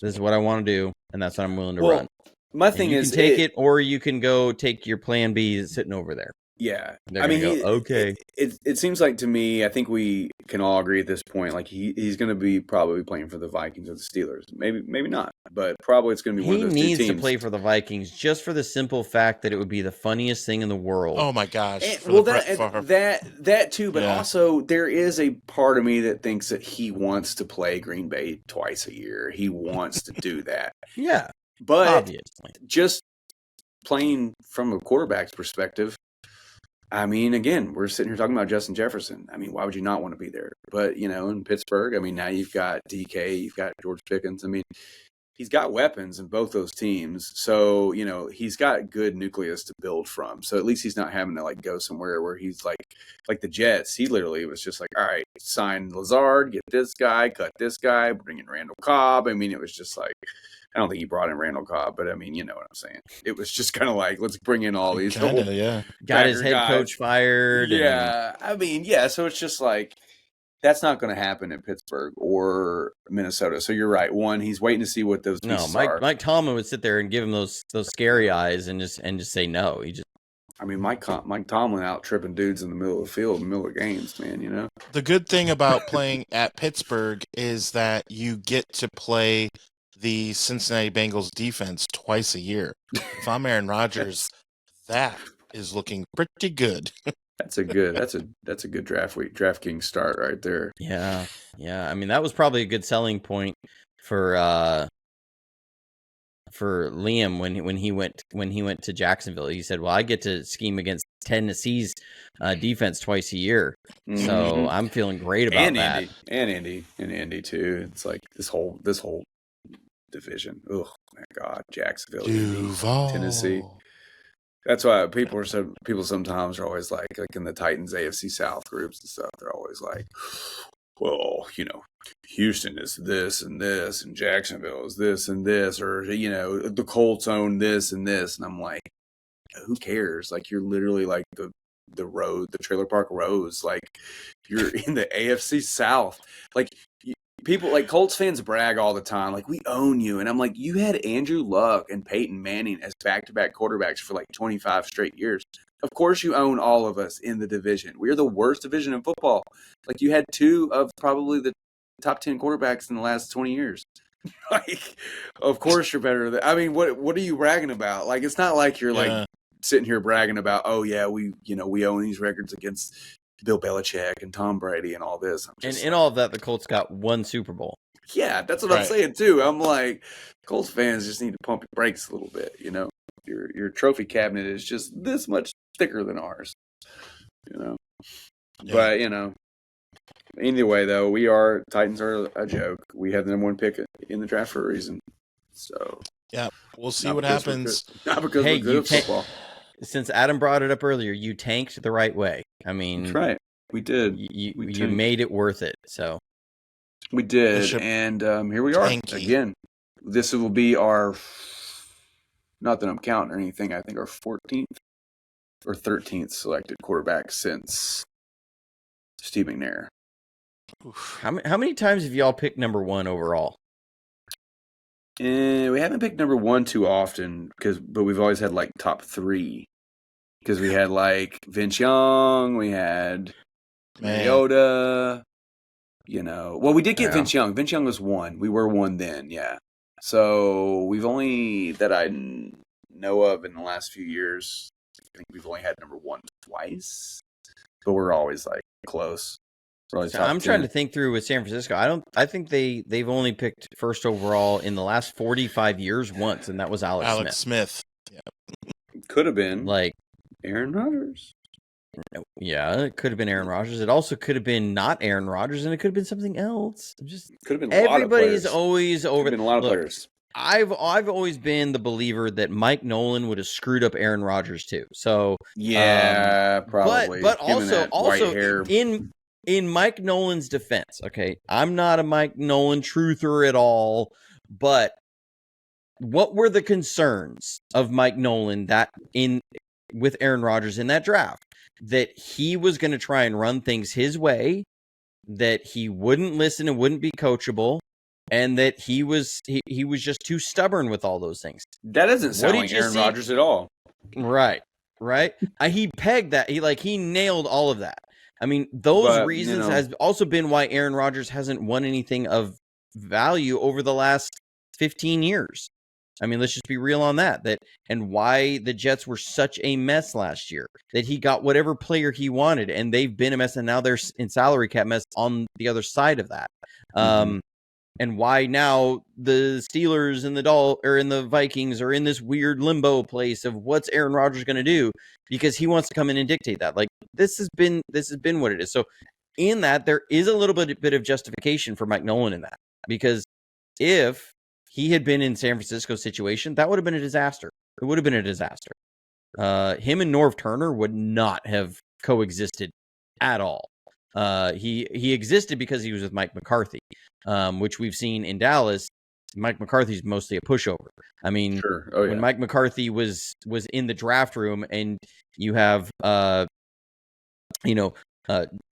This is what I want to do, and that's what I'm willing to run. My thing you is, can take it, or you can go take your plan B sitting over there. Yeah, I mean, okay. It seems like to me, I think we can all agree at this point, like he's going to be probably playing for the Vikings or the Steelers. Maybe not, but probably it's going to be one of those two teams. He needs to play for the Vikings just for the simple fact that it would be the funniest thing in the world. Oh my gosh! That too, but also there is a part of me that thinks that he wants to play Green Bay twice a year. He wants to do that. Yeah, but obviously, just playing from a quarterback's perspective. I mean, again, we're sitting here talking about Justin Jefferson. I mean, why would you not want to be there? But, in Pittsburgh, I mean, now you've got DK, you've got George Pickens. I mean, he's got weapons in both those teams. So, he's got good nucleus to build from. So at least he's not having to, go somewhere where he's like the Jets. He literally was just like, all right, sign Lazard, get this guy, cut this guy, bring in Randall Cobb. I mean, it was just like, I don't think he brought in Randall Cobb, but I mean, you know what I'm saying. It was just kind of like, let's bring in all these. Got his head coach fired. Yeah. I mean, yeah. So it's just like, that's not going to happen in Pittsburgh or Minnesota. So you're right. One, he's waiting to see what those pieces are. Mike Tomlin would sit there and give him those scary eyes and just say no. I mean, Mike Tomlin out tripping dudes in the middle of the field, in the middle of games, man, The good thing about playing at Pittsburgh is that you get to play the Cincinnati Bengals defense twice a year. If I'm Aaron Rodgers, that is looking pretty good. That's a good DraftKings start right there. Yeah. I mean, that was probably a good selling point for Liam when he went to Jacksonville. He said, "Well, I get to scheme against Tennessee's defense twice a year, so I'm feeling great about that." Indy too. It's like this whole division. Oh my God, Jacksonville, Duval. Tennessee. That's why people sometimes are always like in the Titans AFC South groups and stuff. They're always like, well, Houston is this and this, and Jacksonville is this and this, or the Colts own this and this, and I'm like, who cares? Like, you're literally like the Trailer Park Rose. Like, you're in the AFC South. Like, people like Colts fans brag all the time, like, we own you. And I'm like, you had Andrew Luck and Peyton Manning as back-to-back quarterbacks for like 25 straight years. Of course you own all of us in the division. We're the worst division in football. Like, you had two of probably the top 10 quarterbacks in the last 20 years. Like, of course you're better than. I mean, what are you bragging about? Like, it's not like you're like sitting here bragging about, oh yeah, we own these records against Bill Belichick and Tom Brady and all this. And in all of that, the Colts got one Super Bowl. Yeah, that's what I'm saying too. I'm like, Colts fans just need to pump your brakes a little bit. Your trophy cabinet is just this much thicker than ours. But anyway, though, Titans are a joke. We have the number one pick in the draft for a reason. So yeah, we'll see what happens. Not because we're good at football. Since Adam brought it up earlier, you tanked the right way. I mean, that's right. We did. You made it worth it. So we did, and here we are again. This will be our, not that I'm counting or anything, I think our 14th or 13th selected quarterback since Steve McNair. How many times have y'all picked number one overall? We haven't picked number one too often, but we've always had like top three. Because we had like Vince Young, we had Mariota, Well, we did get Vince Young. Vince Young was one. We were one then, yeah. So we've only, that I know of in the last few years, I think we've only had number one twice. But we're always like close. I'm trying to think through with San Francisco. I think they've only picked first overall in the last 45 years once, and that was Alex Smith. Yeah. Could have been like Aaron Rodgers. Yeah, it could have been Aaron Rodgers. It also could have been not Aaron Rodgers, and it could have been something else. Just could have been. Everybody's always over. Could have been a lot of players. I've always been the believer that Mike Nolan would have screwed up Aaron Rodgers too. So yeah, probably. But also in Mike Nolan's defense, okay, I'm not a Mike Nolan truther at all, but what were the concerns of Mike Nolan with Aaron Rodgers in that draft? That he was going to try and run things his way, that he wouldn't listen and wouldn't be coachable, and that he was just too stubborn with all those things. That doesn't sound like Aaron Rodgers at all. Right. He pegged that. He nailed all of that. I mean, those reasons has also been why Aaron Rodgers hasn't won anything of value over the last 15 years. I mean, let's just be real on that. And why the Jets were such a mess last year. That he got whatever player he wanted, and they've been a mess, and now they're in salary cap mess on the other side of that. And why now the Steelers and the Vikings are in this weird limbo place of what's Aaron Rodgers going to do, because he wants to come in and dictate that. Like, this has been what it is. So in that, there is a little bit of justification for Mike Nolan in that, because if he had been in San Francisco's situation, that would have been a disaster. It would have been a disaster. Him and Norv Turner would not have coexisted at all. He existed because he was with Mike McCarthy, which we've seen in Dallas. Mike McCarthy's mostly a pushover. I mean, when Mike McCarthy was in the draft room, and you have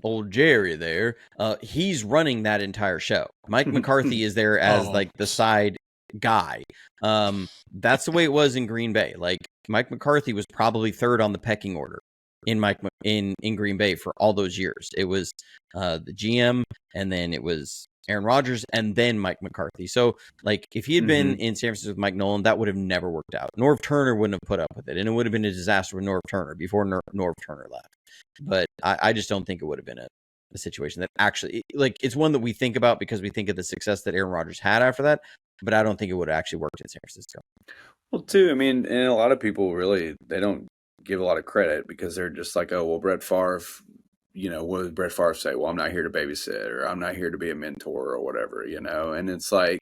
old Jerry there, he's running that entire show. Mike McCarthy is there as like the side guy. That's the way it was in Green Bay. Like, Mike McCarthy was probably third on the pecking order in Green Bay for all those years. It was the GM, and then it was Aaron Rodgers, and then Mike McCarthy. So, like, if he had been in San Francisco with Mike Nolan, that would have never worked out. Norv Turner wouldn't have put up with it, and it would have been a disaster with Norv Turner before Norv Turner left. But I just don't think it would have been a situation that actually, like, it's one that we think about because we think of the success that Aaron Rodgers had after that, but I don't think it would have actually worked in San Francisco. Well, too, I mean, and a lot of people really, they don't give a lot of credit because they're just like, oh, well, Brett Favre, what did Brett Favre say? Well, I'm not here to babysit, or I'm not here to be a mentor, or whatever, and it's like,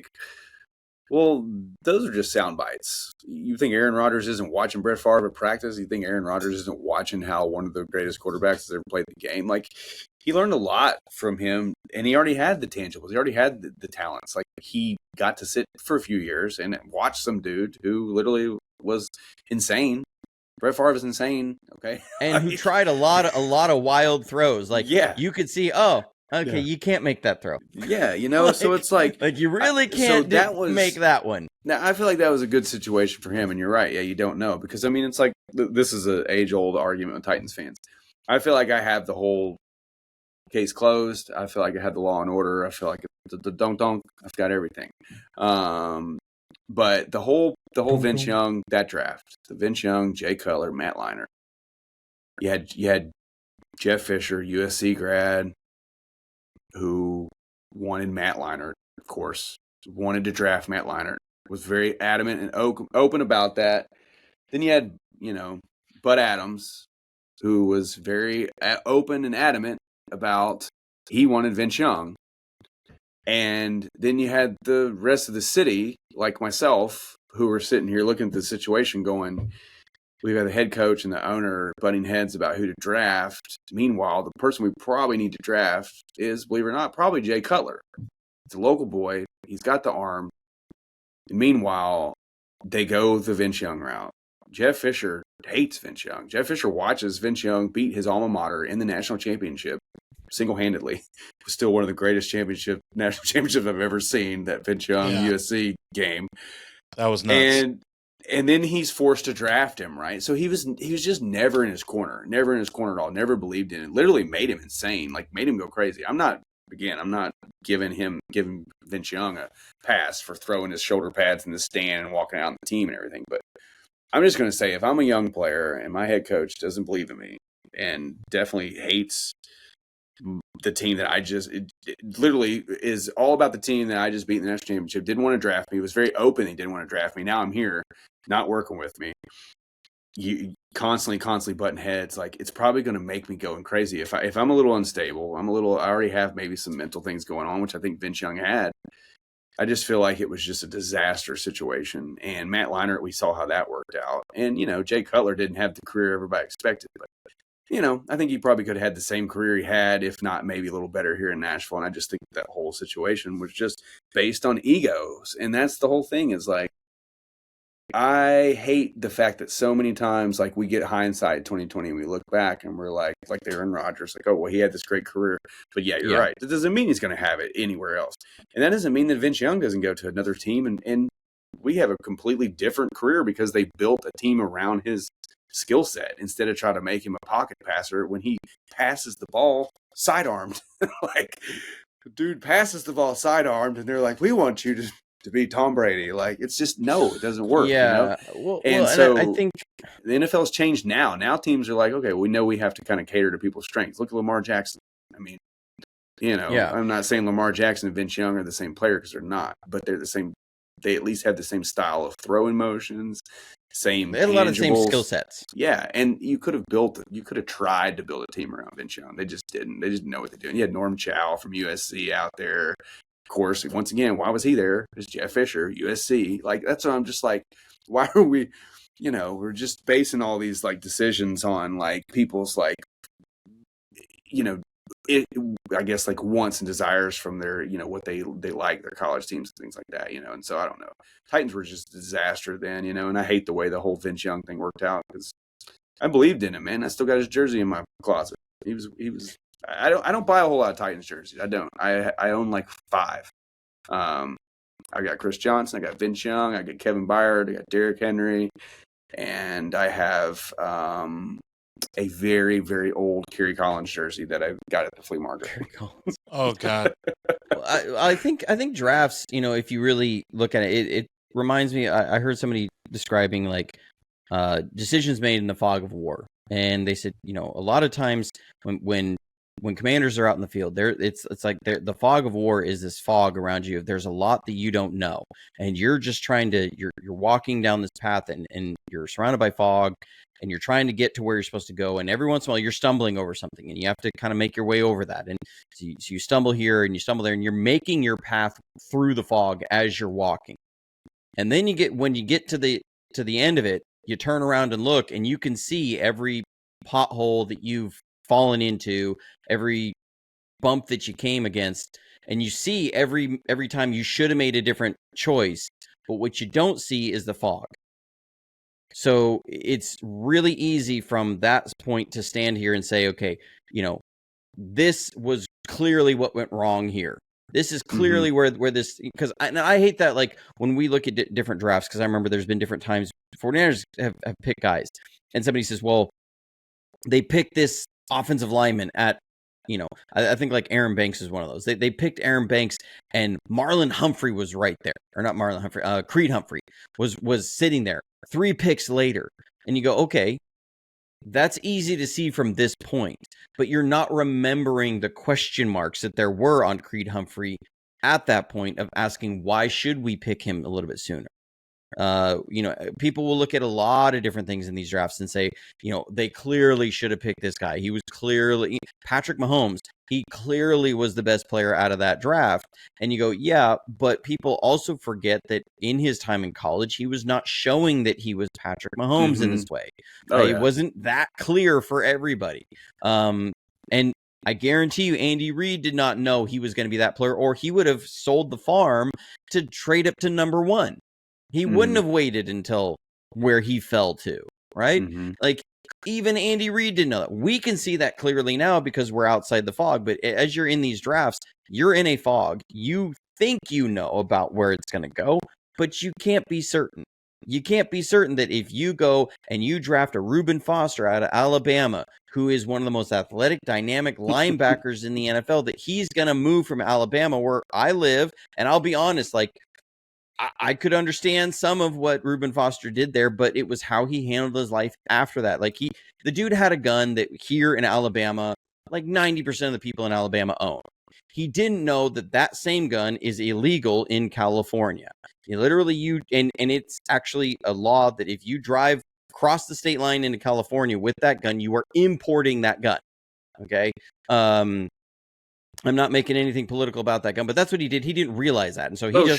well, those are just sound bites. You think Aaron Rodgers isn't watching Brett Favre at practice? You think Aaron Rodgers isn't watching how one of the greatest quarterbacks has ever played the game? Like, he learned a lot from him, and he already had the tangibles. He already had the talents. Like, he got to sit for a few years and watch some dude who literally was insane. Brett Favre is insane, okay? And who tried a lot of wild throws. Like, you could see, you can't make that throw. Yeah, so it's like you really can't make that one. Now, I feel like that was a good situation for him, and you're right. Yeah, you don't know. Because, I mean, it's like, this is an age-old argument with Titans fans. I feel like I have the whole case closed. I feel like I had the Law and Order. I feel like the donk, I've got everything. But the whole Vince Young, that draft, the Vince Young, Jay Cutler, Matt Leinart. You had Jeff Fisher, USC grad, who wanted Matt Leinart, of course, wanted to draft Matt Leinart, was very adamant and open about that. Then you had, Bud Adams, who was very open and adamant about he wanted Vince Young. And then you had the rest of the city, like myself, who were sitting here looking at the situation going, we've got the head coach and the owner butting heads about who to draft. Meanwhile, the person we probably need to draft is, believe it or not, probably Jay Cutler. It's a local boy. He's got the arm. And meanwhile, they go the Vince Young route. Jeff Fisher hates Vince Young. Jeff Fisher watches Vince Young beat his alma mater in the national championship single-handedly. It was still one of the greatest national championships I've ever seen, that Vince Young USC game. That was nuts. And then he's forced to draft him, right? So he was just never in his corner at all, never believed in it. Literally made him insane, like made him go crazy. I'm not giving Vince Young a pass for throwing his shoulder pads in the stand and walking out on the team and everything. But I'm just going to say, if I'm a young player and my head coach doesn't believe in me and definitely hates the team that it literally is all about the team that I just beat in the national championship, didn't want to draft me, was very open, he didn't want to draft me. Now I'm here, not working with me. You constantly butting heads. Like, it's probably going to make me going crazy. If I'm a little unstable, I already have maybe some mental things going on, which I think Vince Young had. I just feel like it was just a disaster situation. And Matt Leinart, we saw how that worked out. And, Jay Cutler didn't have the career everybody expected. But, I think he probably could have had the same career he had, if not maybe a little better here in Nashville. And I just think that whole situation was just based on egos. And that's the whole thing, is like, I hate the fact that so many times, like, we get hindsight 2020 and we look back and we're like Aaron Rodgers, like, oh, well, he had this great career. But yeah, you're right. That doesn't mean he's going to have it anywhere else. And that doesn't mean that Vince Young doesn't go to another team. And we have a completely different career because they built a team around his skill set instead of trying to make him a pocket passer when he passes the ball sidearmed. Like, the dude passes the ball sidearmed and they're like, we want you to be Tom Brady. Like, it's just, no, it doesn't work. Yeah. You know? And I think the NFL's changed now. Now teams are like, okay, we know we have to kind of cater to people's strengths. Look at Lamar Jackson. I mean, you know, I'm not saying Lamar Jackson and Vince Young are the same player because they're not, but they're the same. They at least have the same style of throwing motions, same. They had a lot of the same skill sets. Yeah, and you could have tried to build a team around Vince Young. They just didn't. They didn't know what they're doing. You had Norm Chow from USC out there. Of course, once again, why was he there? It's Jeff Fisher, USC. Like, that's what I'm just like, why are we, you know, we're just basing all these like decisions on like people's like, you know, I guess like wants and desires from their, you know, what they like, their college teams and things like that, you know. And so I don't know. Titans were just a disaster then, you know, and I hate the way the whole Vince Young thing worked out because I believed in him, man. I still got his jersey in my closet. He was. I don't buy a whole lot of Titans jerseys. I don't. I own like 5. I got Chris Johnson. I got Vince Young. I got Kevin Byard. I got Derrick Henry, and I have a very, very old Kerry Collins jersey that I got at the flea market. Kerry Collins. Oh God. I think drafts, you know, if you really look at it, it reminds me. I heard somebody describing like decisions made in the fog of war, and they said, you know, a lot of times when commanders are out in the field, it's like the fog of war is this fog around you. There's a lot that you don't know, and you're just trying to you're walking down this path, and you're surrounded by fog, and you're trying to get to where you're supposed to go. And every once in a while, you're stumbling over something, and you have to kind of make your way over that. And so you stumble here, and you stumble there, and you're making your path through the fog as you're walking. And then when you get to the end of it, you turn around and look, and you can see every pothole that you've fallen into, every bump that you came against, and you see every time you should have made a different choice, but what you don't see is the fog. So it's really easy from that point to stand here and say, okay, you know, this was clearly what went wrong here. This is clearly where this, because I hate that, like, when we look at different drafts, because I remember there's been different times 49ers have picked guys, and somebody says, well, they picked this offensive lineman at, you know, I think like Aaron Banks is one of those. They picked Aaron Banks, and Marlon Humphrey was right there, or not Marlon Humphrey, Creed Humphrey was sitting there 3 picks later, and you go, okay, that's easy to see from this point, but you're not remembering the question marks that there were on Creed Humphrey at that point of asking, why should we pick him a little bit sooner? You know, people will look at a lot of different things in these drafts and say, you know, they clearly should have picked this guy. He was clearly Patrick Mahomes. He clearly was the best player out of that draft. And you go, yeah, but people also forget that in his time in college, he was not showing that he was Patrick Mahomes in this way. It wasn't that clear for everybody. And I guarantee you, Andy Reid did not know he was going to be that player, or he would have sold the farm to trade up to number 1. He wouldn't have waited until where he fell to, right? Like, even Andy Reid didn't know that. We can see that clearly now because we're outside the fog. But as you're in these drafts, you're in a fog. You think you know about where it's going to go, but you can't be certain. You can't be certain that if you go and you draft a Reuben Foster out of Alabama, who is one of the most athletic, dynamic linebackers in the NFL, that he's going to move from Alabama, where I live. And I'll be honest, like, I could understand some of what Reuben Foster did there, but it was how he handled his life after that. Like, the dude had a gun that here in Alabama, like 90% of the people in Alabama own. He didn't know that same gun is illegal in California. And it's actually a law that if you drive across the state line into California with that gun, you are importing that gun. Okay. I'm not making anything political about that gun, but that's what he did. He didn't realize that. And so he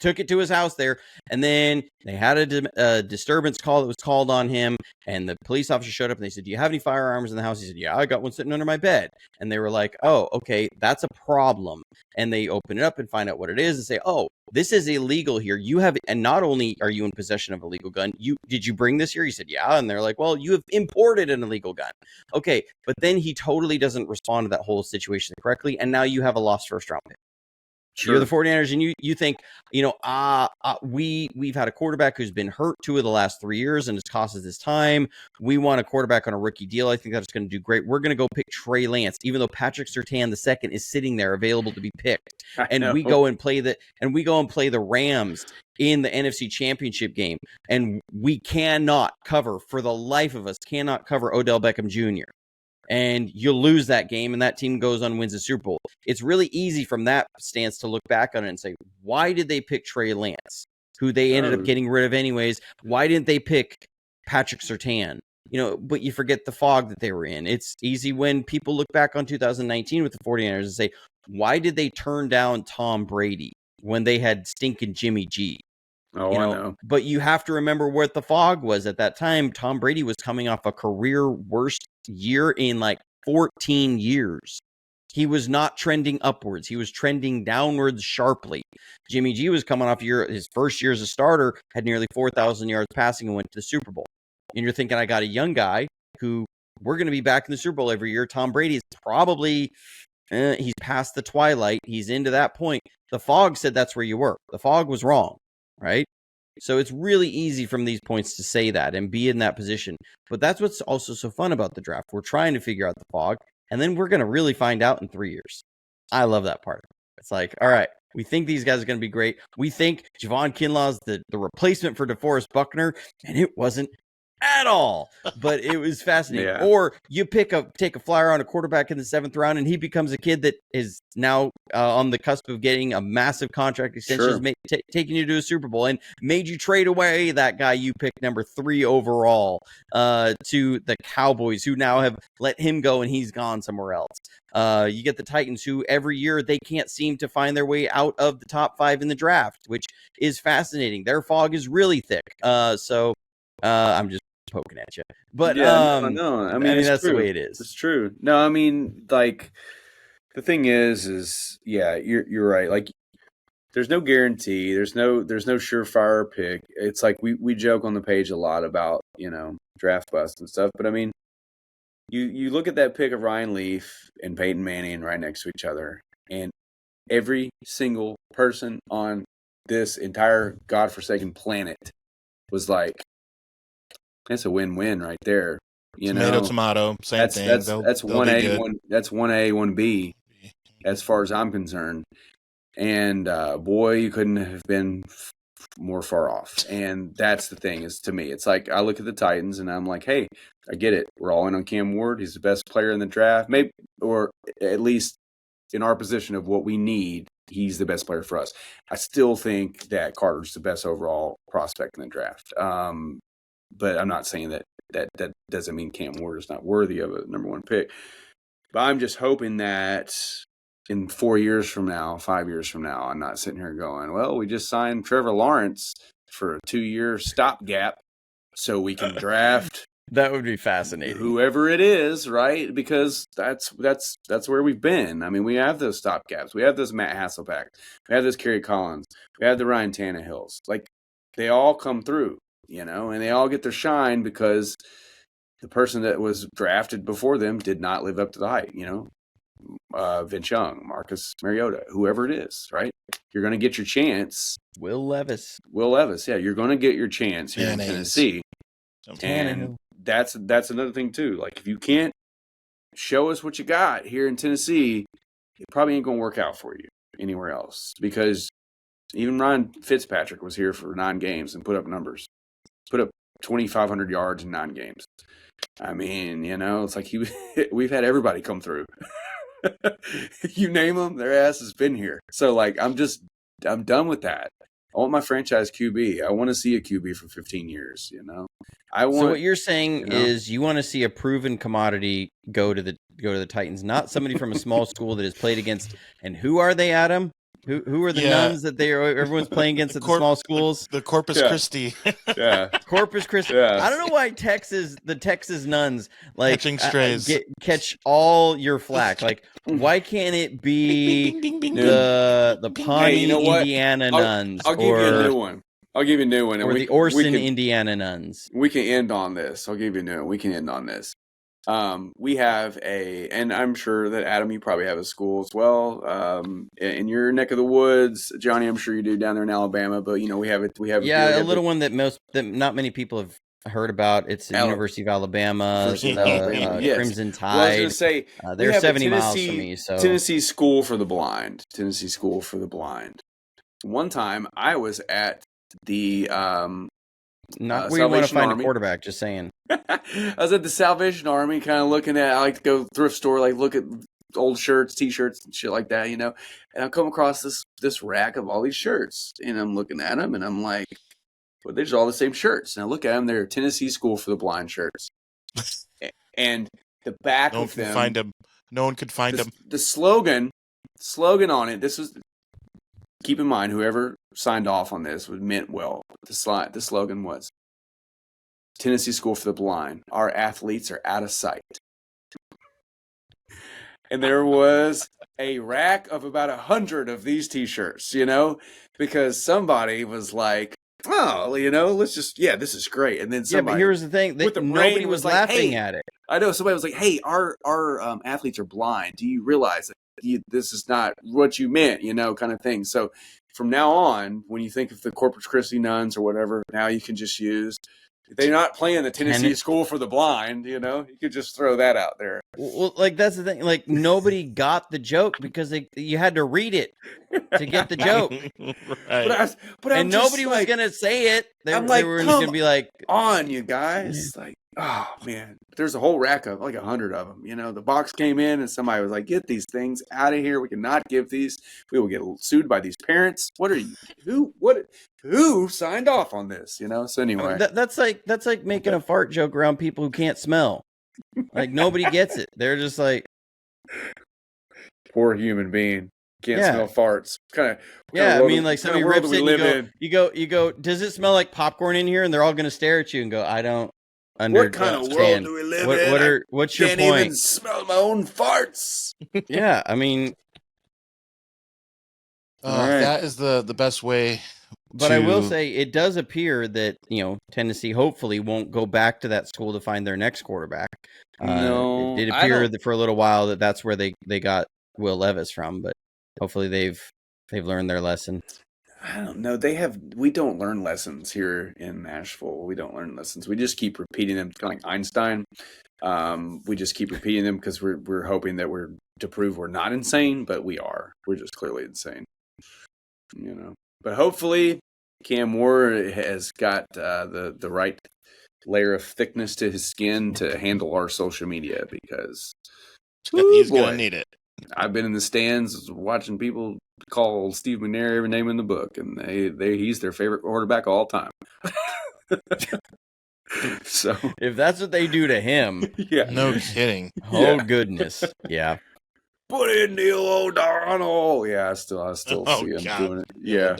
took it to his house there. And then they had a disturbance call that was called on him. And the police officer showed up and they said, do you have any firearms in the house? He said, yeah, I got one sitting under my bed. And they were like, oh, okay, that's a problem. And they open it up and find out what it is and say, oh, this is illegal here. You have, and not only are you in possession of a legal gun, did you bring this here? He said, yeah. And they're like, well, you have imported an illegal gun. Okay. But then he totally doesn't respond to that whole situation correctly. And now you have a lost first round pick. Sure. You're the 49ers, and you think, we've had a quarterback who's been hurt 2 of the last 3 years, and it's cost us this time. We want a quarterback on a rookie deal. I think that's going to do great. We're going to go pick Trey Lance, even though Patrick Surtain II is sitting there available to be picked. And we go and play the Rams in the NFC Championship game, and we cannot cover, for the life of us, Odell Beckham Jr. And you lose that game, and that team goes on and wins the Super Bowl. It's really easy from that stance to look back on it and say, why did they pick Trey Lance, who they ended up getting rid of anyways? Why didn't they pick Patrick Surtain? But you forget the fog that they were in. It's easy when people look back on 2019 with the 49ers and say, why did they turn down Tom Brady when they had stinking Jimmy G? I know. But you have to remember what the fog was at that time. Tom Brady was coming off a career worst year in like 14 years. He was not trending upwards. He was trending downwards sharply. Jimmy G was coming off his first year as a starter, had nearly 4,000 yards passing and went to the Super Bowl. And you're thinking, I got a young guy who we're going to be back in the Super Bowl every year. Tom Brady is probably, he's past the twilight. He's into that point. The fog said that's where you were. The fog was wrong. Right? So it's really easy from these points to say that and be in that position. But that's what's also so fun about the draft. We're trying to figure out the fog, and then we're going to really find out in 3 years. I love that part. It's like, all right, we think these guys are going to be great. We think Javon Kinlaw's the replacement for DeForest Buckner, and it wasn't at all, but it was fascinating. Yeah. Or you take a flyer on a quarterback in the 7th round, and he becomes a kid that is now on the cusp of getting a massive contract extension, taking you to a Super Bowl, and made you trade away that guy you picked number 3 overall to the Cowboys, who now have let him go and he's gone somewhere else. You get the Titans, who every year they can't seem to find their way out of the top 5 in the draft, which is fascinating. Their fog is really thick. So I'm just poking at you, but no. I mean that's true. The way it is. It's true. No, I mean, like, the thing is yeah, you're right. Like, there's no guarantee. There's no surefire pick. It's like we joke on the page a lot about draft bust and stuff, but I mean, you look at that pick of Ryan Leaf and Peyton Manning right next to each other, and every single person on this entire godforsaken planet was like, that's a win-win right there. Tomato, same thing. That's 1A, that's 1A, 1B, as far as I'm concerned. And boy, you couldn't have been more far off. And that's the thing, is, to me, it's like I look at the Titans and I'm like, hey, I get it. We're all in on Cam Ward. He's the best player in the draft, maybe, or at least in our position of what we need, he's the best player for us. I still think that Carter's the best overall prospect in the draft. But I'm not saying that doesn't mean Cam Ward is not worthy of a number 1 pick. But I'm just hoping that in 4 years from now, 5 years from now, I'm not sitting here going, well, we just signed Trevor Lawrence for a 2-year stopgap so we can draft. That would be fascinating. Whoever it is, right? Because that's where we've been. I mean, we have those stopgaps. We have those Matt Hasselbeck. We have those Kerry Collins. We have the Ryan Tannehills. Like, they all come through. And they all get their shine because the person that was drafted before them did not live up to the hype. Vince Young, Marcus Mariota, whoever it is, right? You're going to get your chance. Will Levis, yeah, you're going to get your chance here in Tennessee. And that's another thing too. Like, if you can't show us what you got here in Tennessee, it probably ain't going to work out for you anywhere else, because even Ryan Fitzpatrick was here for 9 games and put up numbers. Put up 2,500 yards in 9 games. I mean, it's like we've had everybody come through. You name them, their ass has been here. So, like, I'm done with that. I want my franchise QB. I want to see a QB for 15 years. So what you're saying is you want to see a proven commodity go to the Titans, not somebody from a small school that has played against. And who are they, Adam? Who are the nuns that everyone's playing against at the small schools? The Corpus Christi. Yeah. Corpus Christi. Yeah. I don't know why the Texas nuns catching strays catch all your flack. Like, why can't it be bing, bing, bing, the Pawnee, you know what? Indiana nuns? I'll give you a new one. Or the Orson, Indiana nuns. We can end on this. I'll give you a new one. We can end on this. We have and I'm sure that Adam, you probably have a school as well. In your neck of the woods, Johnny, I'm sure you do down there in Alabama. But we have a little one that not many people have heard about. It's the University of Alabama, yes. Crimson Tide. Well, I was going to say they're 70 miles from me. So Tennessee School for the Blind. Tennessee School for the Blind. One time, I was at the not where you want to find a quarterback. Just saying. I was at the Salvation Army, kind of looking at. I like to go thrift store, like look at old shirts, T-shirts, and shit like that, And I come across this rack of all these shirts, and I'm looking at them, and I'm like, "Well, these are all the same shirts." And I look at them; they're Tennessee School for the Blind shirts, and the back of them. No one could find them. The slogan on it. This was. Keep in mind, whoever signed off on this meant well. The slogan was Tennessee School for the Blind. Our athletes are out of sight. And there was a rack of about 100 of these T-shirts, because somebody was like, "Oh, let's just, this is great." And then somebody, but here's the thing: nobody was laughing at it. I know somebody was like, "Hey, our athletes are blind. Do you realize that this is not what you meant?" Kind of thing. So from now on, when you think of the Corpus Christi nuns or whatever, now you can just use. They're not playing the Tennessee School for the Blind, You could just throw that out there. Well, that's the thing. Like, nobody got the joke because you had to read it to get the joke. Right. But nobody was gonna say it. They were just gonna be like, "On you guys!" Like, oh man, there's a whole rack of like 100 of them. The box came in and somebody was like, "Get these things out of here. We cannot give these. We will get sued by these parents." What are you? Who signed off on this? So anyway, that's like making a fart joke around people who can't smell. Like, nobody gets it. They're just like, poor human being can't smell farts. I mean, like, somebody rips it and you go, "Does it smell like popcorn in here?" And they're all going to stare at you and go, "I don't understand. What kind of world do we live in? What's your point? Can't even smell my own farts." Yeah, I mean, that is the best way. But I will say, it does appear that Tennessee hopefully won't go back to that school to find their next quarterback. No, it did appear that for a little while that's where they got Will Levis from, but hopefully they've learned their lesson. I don't know. We don't learn lessons here in Nashville. We don't learn lessons. We just keep repeating them, kind of like Einstein. We just keep repeating them because we're hoping that we're to prove we're not insane, but we are. We're just clearly insane. But hopefully Cam Moore has got the right layer of thickness to his skin to handle our social media, because he's going to need it. I've been in the stands watching people call Steve McNair every name in the book, and he's their favorite quarterback of all time. So if that's what they do to him, no kidding. Oh goodness, yeah. Put in Neil O'Donnell. Yeah, I still see him doing it. Yeah,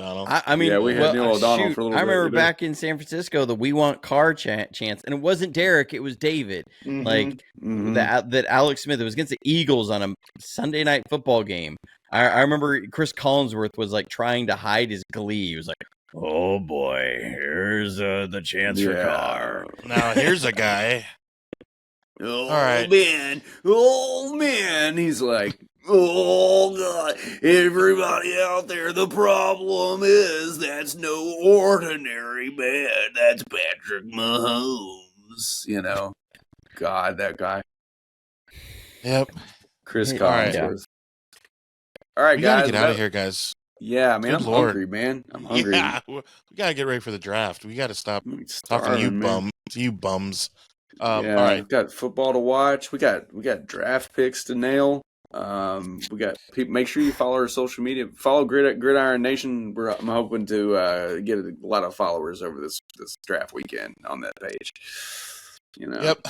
I mean, we had Neil O'Donnell for a little bit. I remember back in San Francisco, the "We Want Carr" chance, and it wasn't Derek, it was David. That Alex Smith. It was against the Eagles on a Sunday night football game. I remember Chris Collinsworth was like trying to hide his glee. He was like, "Oh boy, here's the chance for Carr. Now here's a guy." Oh, all right. Man. He's like, "Oh, God, everybody out there, the problem is that's no ordinary man. That's Patrick Mahomes." God, that guy. Yep. Chris Collins. All right, we guys. Gotta get out of here, guys. Yeah, man. I'm hungry, man. I'm hungry. Yeah, we got to get ready for the draft. We got to stop talking to you bums. All right. We've got football to watch. We got draft picks to nail. We got people. Make sure you follow our social media. Follow Gridiron Nation. I'm hoping to get a lot of followers over this draft weekend on that page. Yep.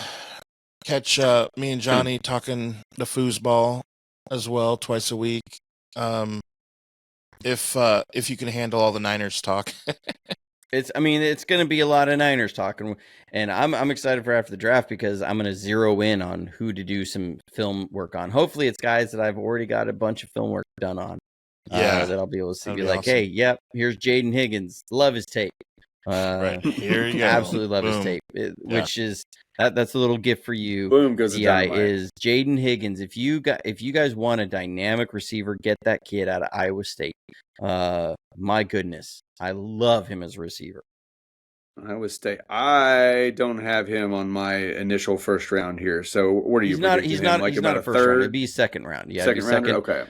Catch me and Johnny talking the foosball as well twice a week. if you can handle all the Niners talk. It's going to be a lot of Niners talking, and I'm excited for after the draft because I'm going to zero in on who to do some film work on. Hopefully, it's guys that I've already got a bunch of film work done on. That I'll be able to be like, awesome. Hey, yep, here's Jaden Higgins. Love his tape. Right here you go. Absolutely love his tape. Which is that's a little gift for you. Boom goes the dynamite. Is Jaden Higgins. If you guys want a dynamic receiver, get that kid out of Iowa State. My goodness, I love him as a receiver. Iowa State. I don't have him on my initial first round here. So what are you? He's not a first round. It'd be second round. Yeah, second round. Okay.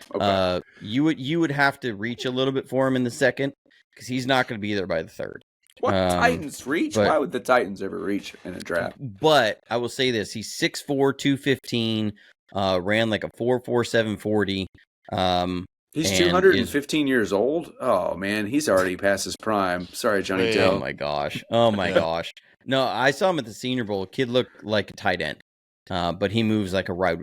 You would have to reach a little bit for him in the second because he's not going to be there by the third. What Titans reach? Why would the Titans ever reach in a draft? But I will say this: he's 6'4", 215, ran like a 4.47 40. He's 215 years old. Oh man, he's already past his prime. Sorry, JonnyDel. Oh my gosh. No, I saw him at the Senior Bowl. Kid looked like a tight end, but he moves like a wide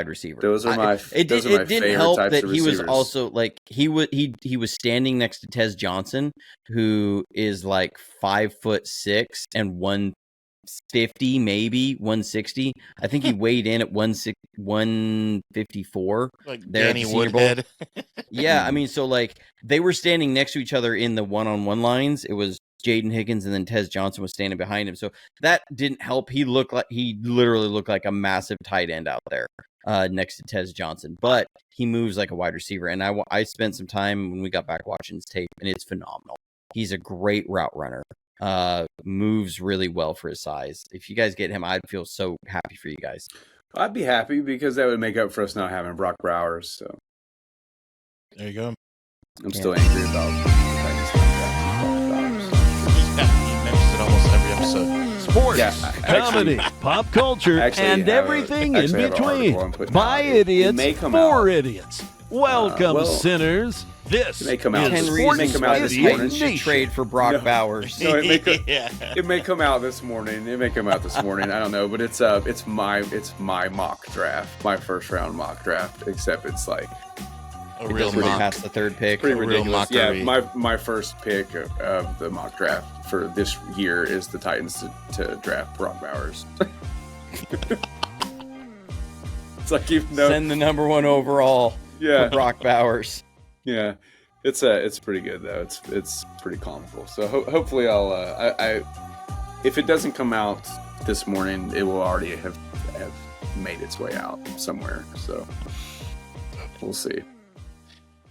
receiver. Those are my. It didn't help that he was also like he was standing next to Tez Johnson, who is like 5'6" and 150, maybe 160. I think he weighed in at 154. Like Danny Woodhead. Yeah, I mean, so like they were standing next to each other in the one-on-one lines. It was Jaden Higgins and then Tez Johnson was standing behind him. So that didn't help. He literally looked like a massive tight end out there next to Tez Johnson. But he moves like a wide receiver. And I spent some time when we got back watching his tape, and it's phenomenal. He's a great route runner. Moves really well for his size. If you guys get him, I'd feel so happy for you guys. I'd be happy because that would make up for us not having Brock Bowers. So there you go. I'm still angry about the Titans he mentions it almost every episode. Sports, comedy, pop culture, and everything in between. By idiots, for idiots. Welcome, sinners. This may come out. This morning. Should trade for Brock Bowers. No, it may come out this morning. I don't know, but it's my mock draft, my first round mock draft. Except it's like a real mock. Past the third pick. Pretty ridiculous. Yeah, my first pick of the mock draft for this year is the Titans to draft Brock Bowers. It's like send the number 1 overall. Yeah, for Brock Bowers. Yeah, it's pretty good though. It's pretty comical. So hopefully I'll if it doesn't come out this morning, it will already have made its way out somewhere. So we'll see.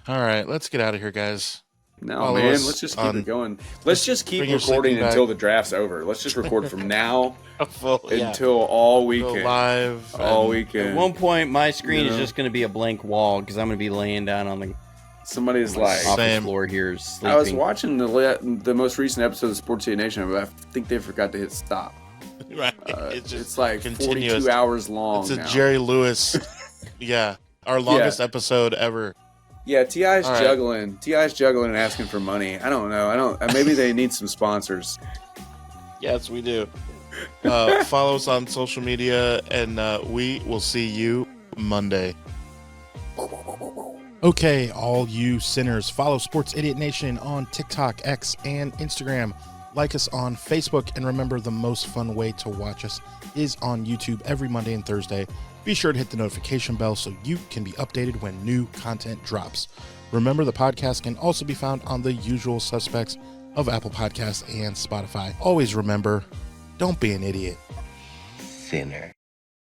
All right, let's get out of here, guys. No, man, let's just keep it going. Let's just keep recording until the draft's over. Let's just record from now until all weekend. Live. All weekend. At one point, my screen is just going to be a blank wall because I'm going to be laying down on the office floor here sleeping. I was watching the most recent episode of Sports City Nation, but I think they forgot to hit stop. Right. It's like continuous. 42 hours long. It's a Jerry Lewis. Yeah. Our longest episode ever. Yeah, T.I.'s juggling. T.I.'s juggling and asking for money. I don't know. Maybe they need some sponsors. Yes, we do. Follow us on social media, and we will see you Monday. Okay, all you sinners, follow Sports Idiot Nation on TikTok, X, and Instagram. Like us on Facebook, and remember, the most fun way to watch us is on YouTube every Monday and Thursday. Be sure to hit the notification bell so you can be updated when new content drops. Remember, the podcast can also be found on the usual suspects of Apple Podcasts and Spotify. Always remember, don't be an idiot. Sinner.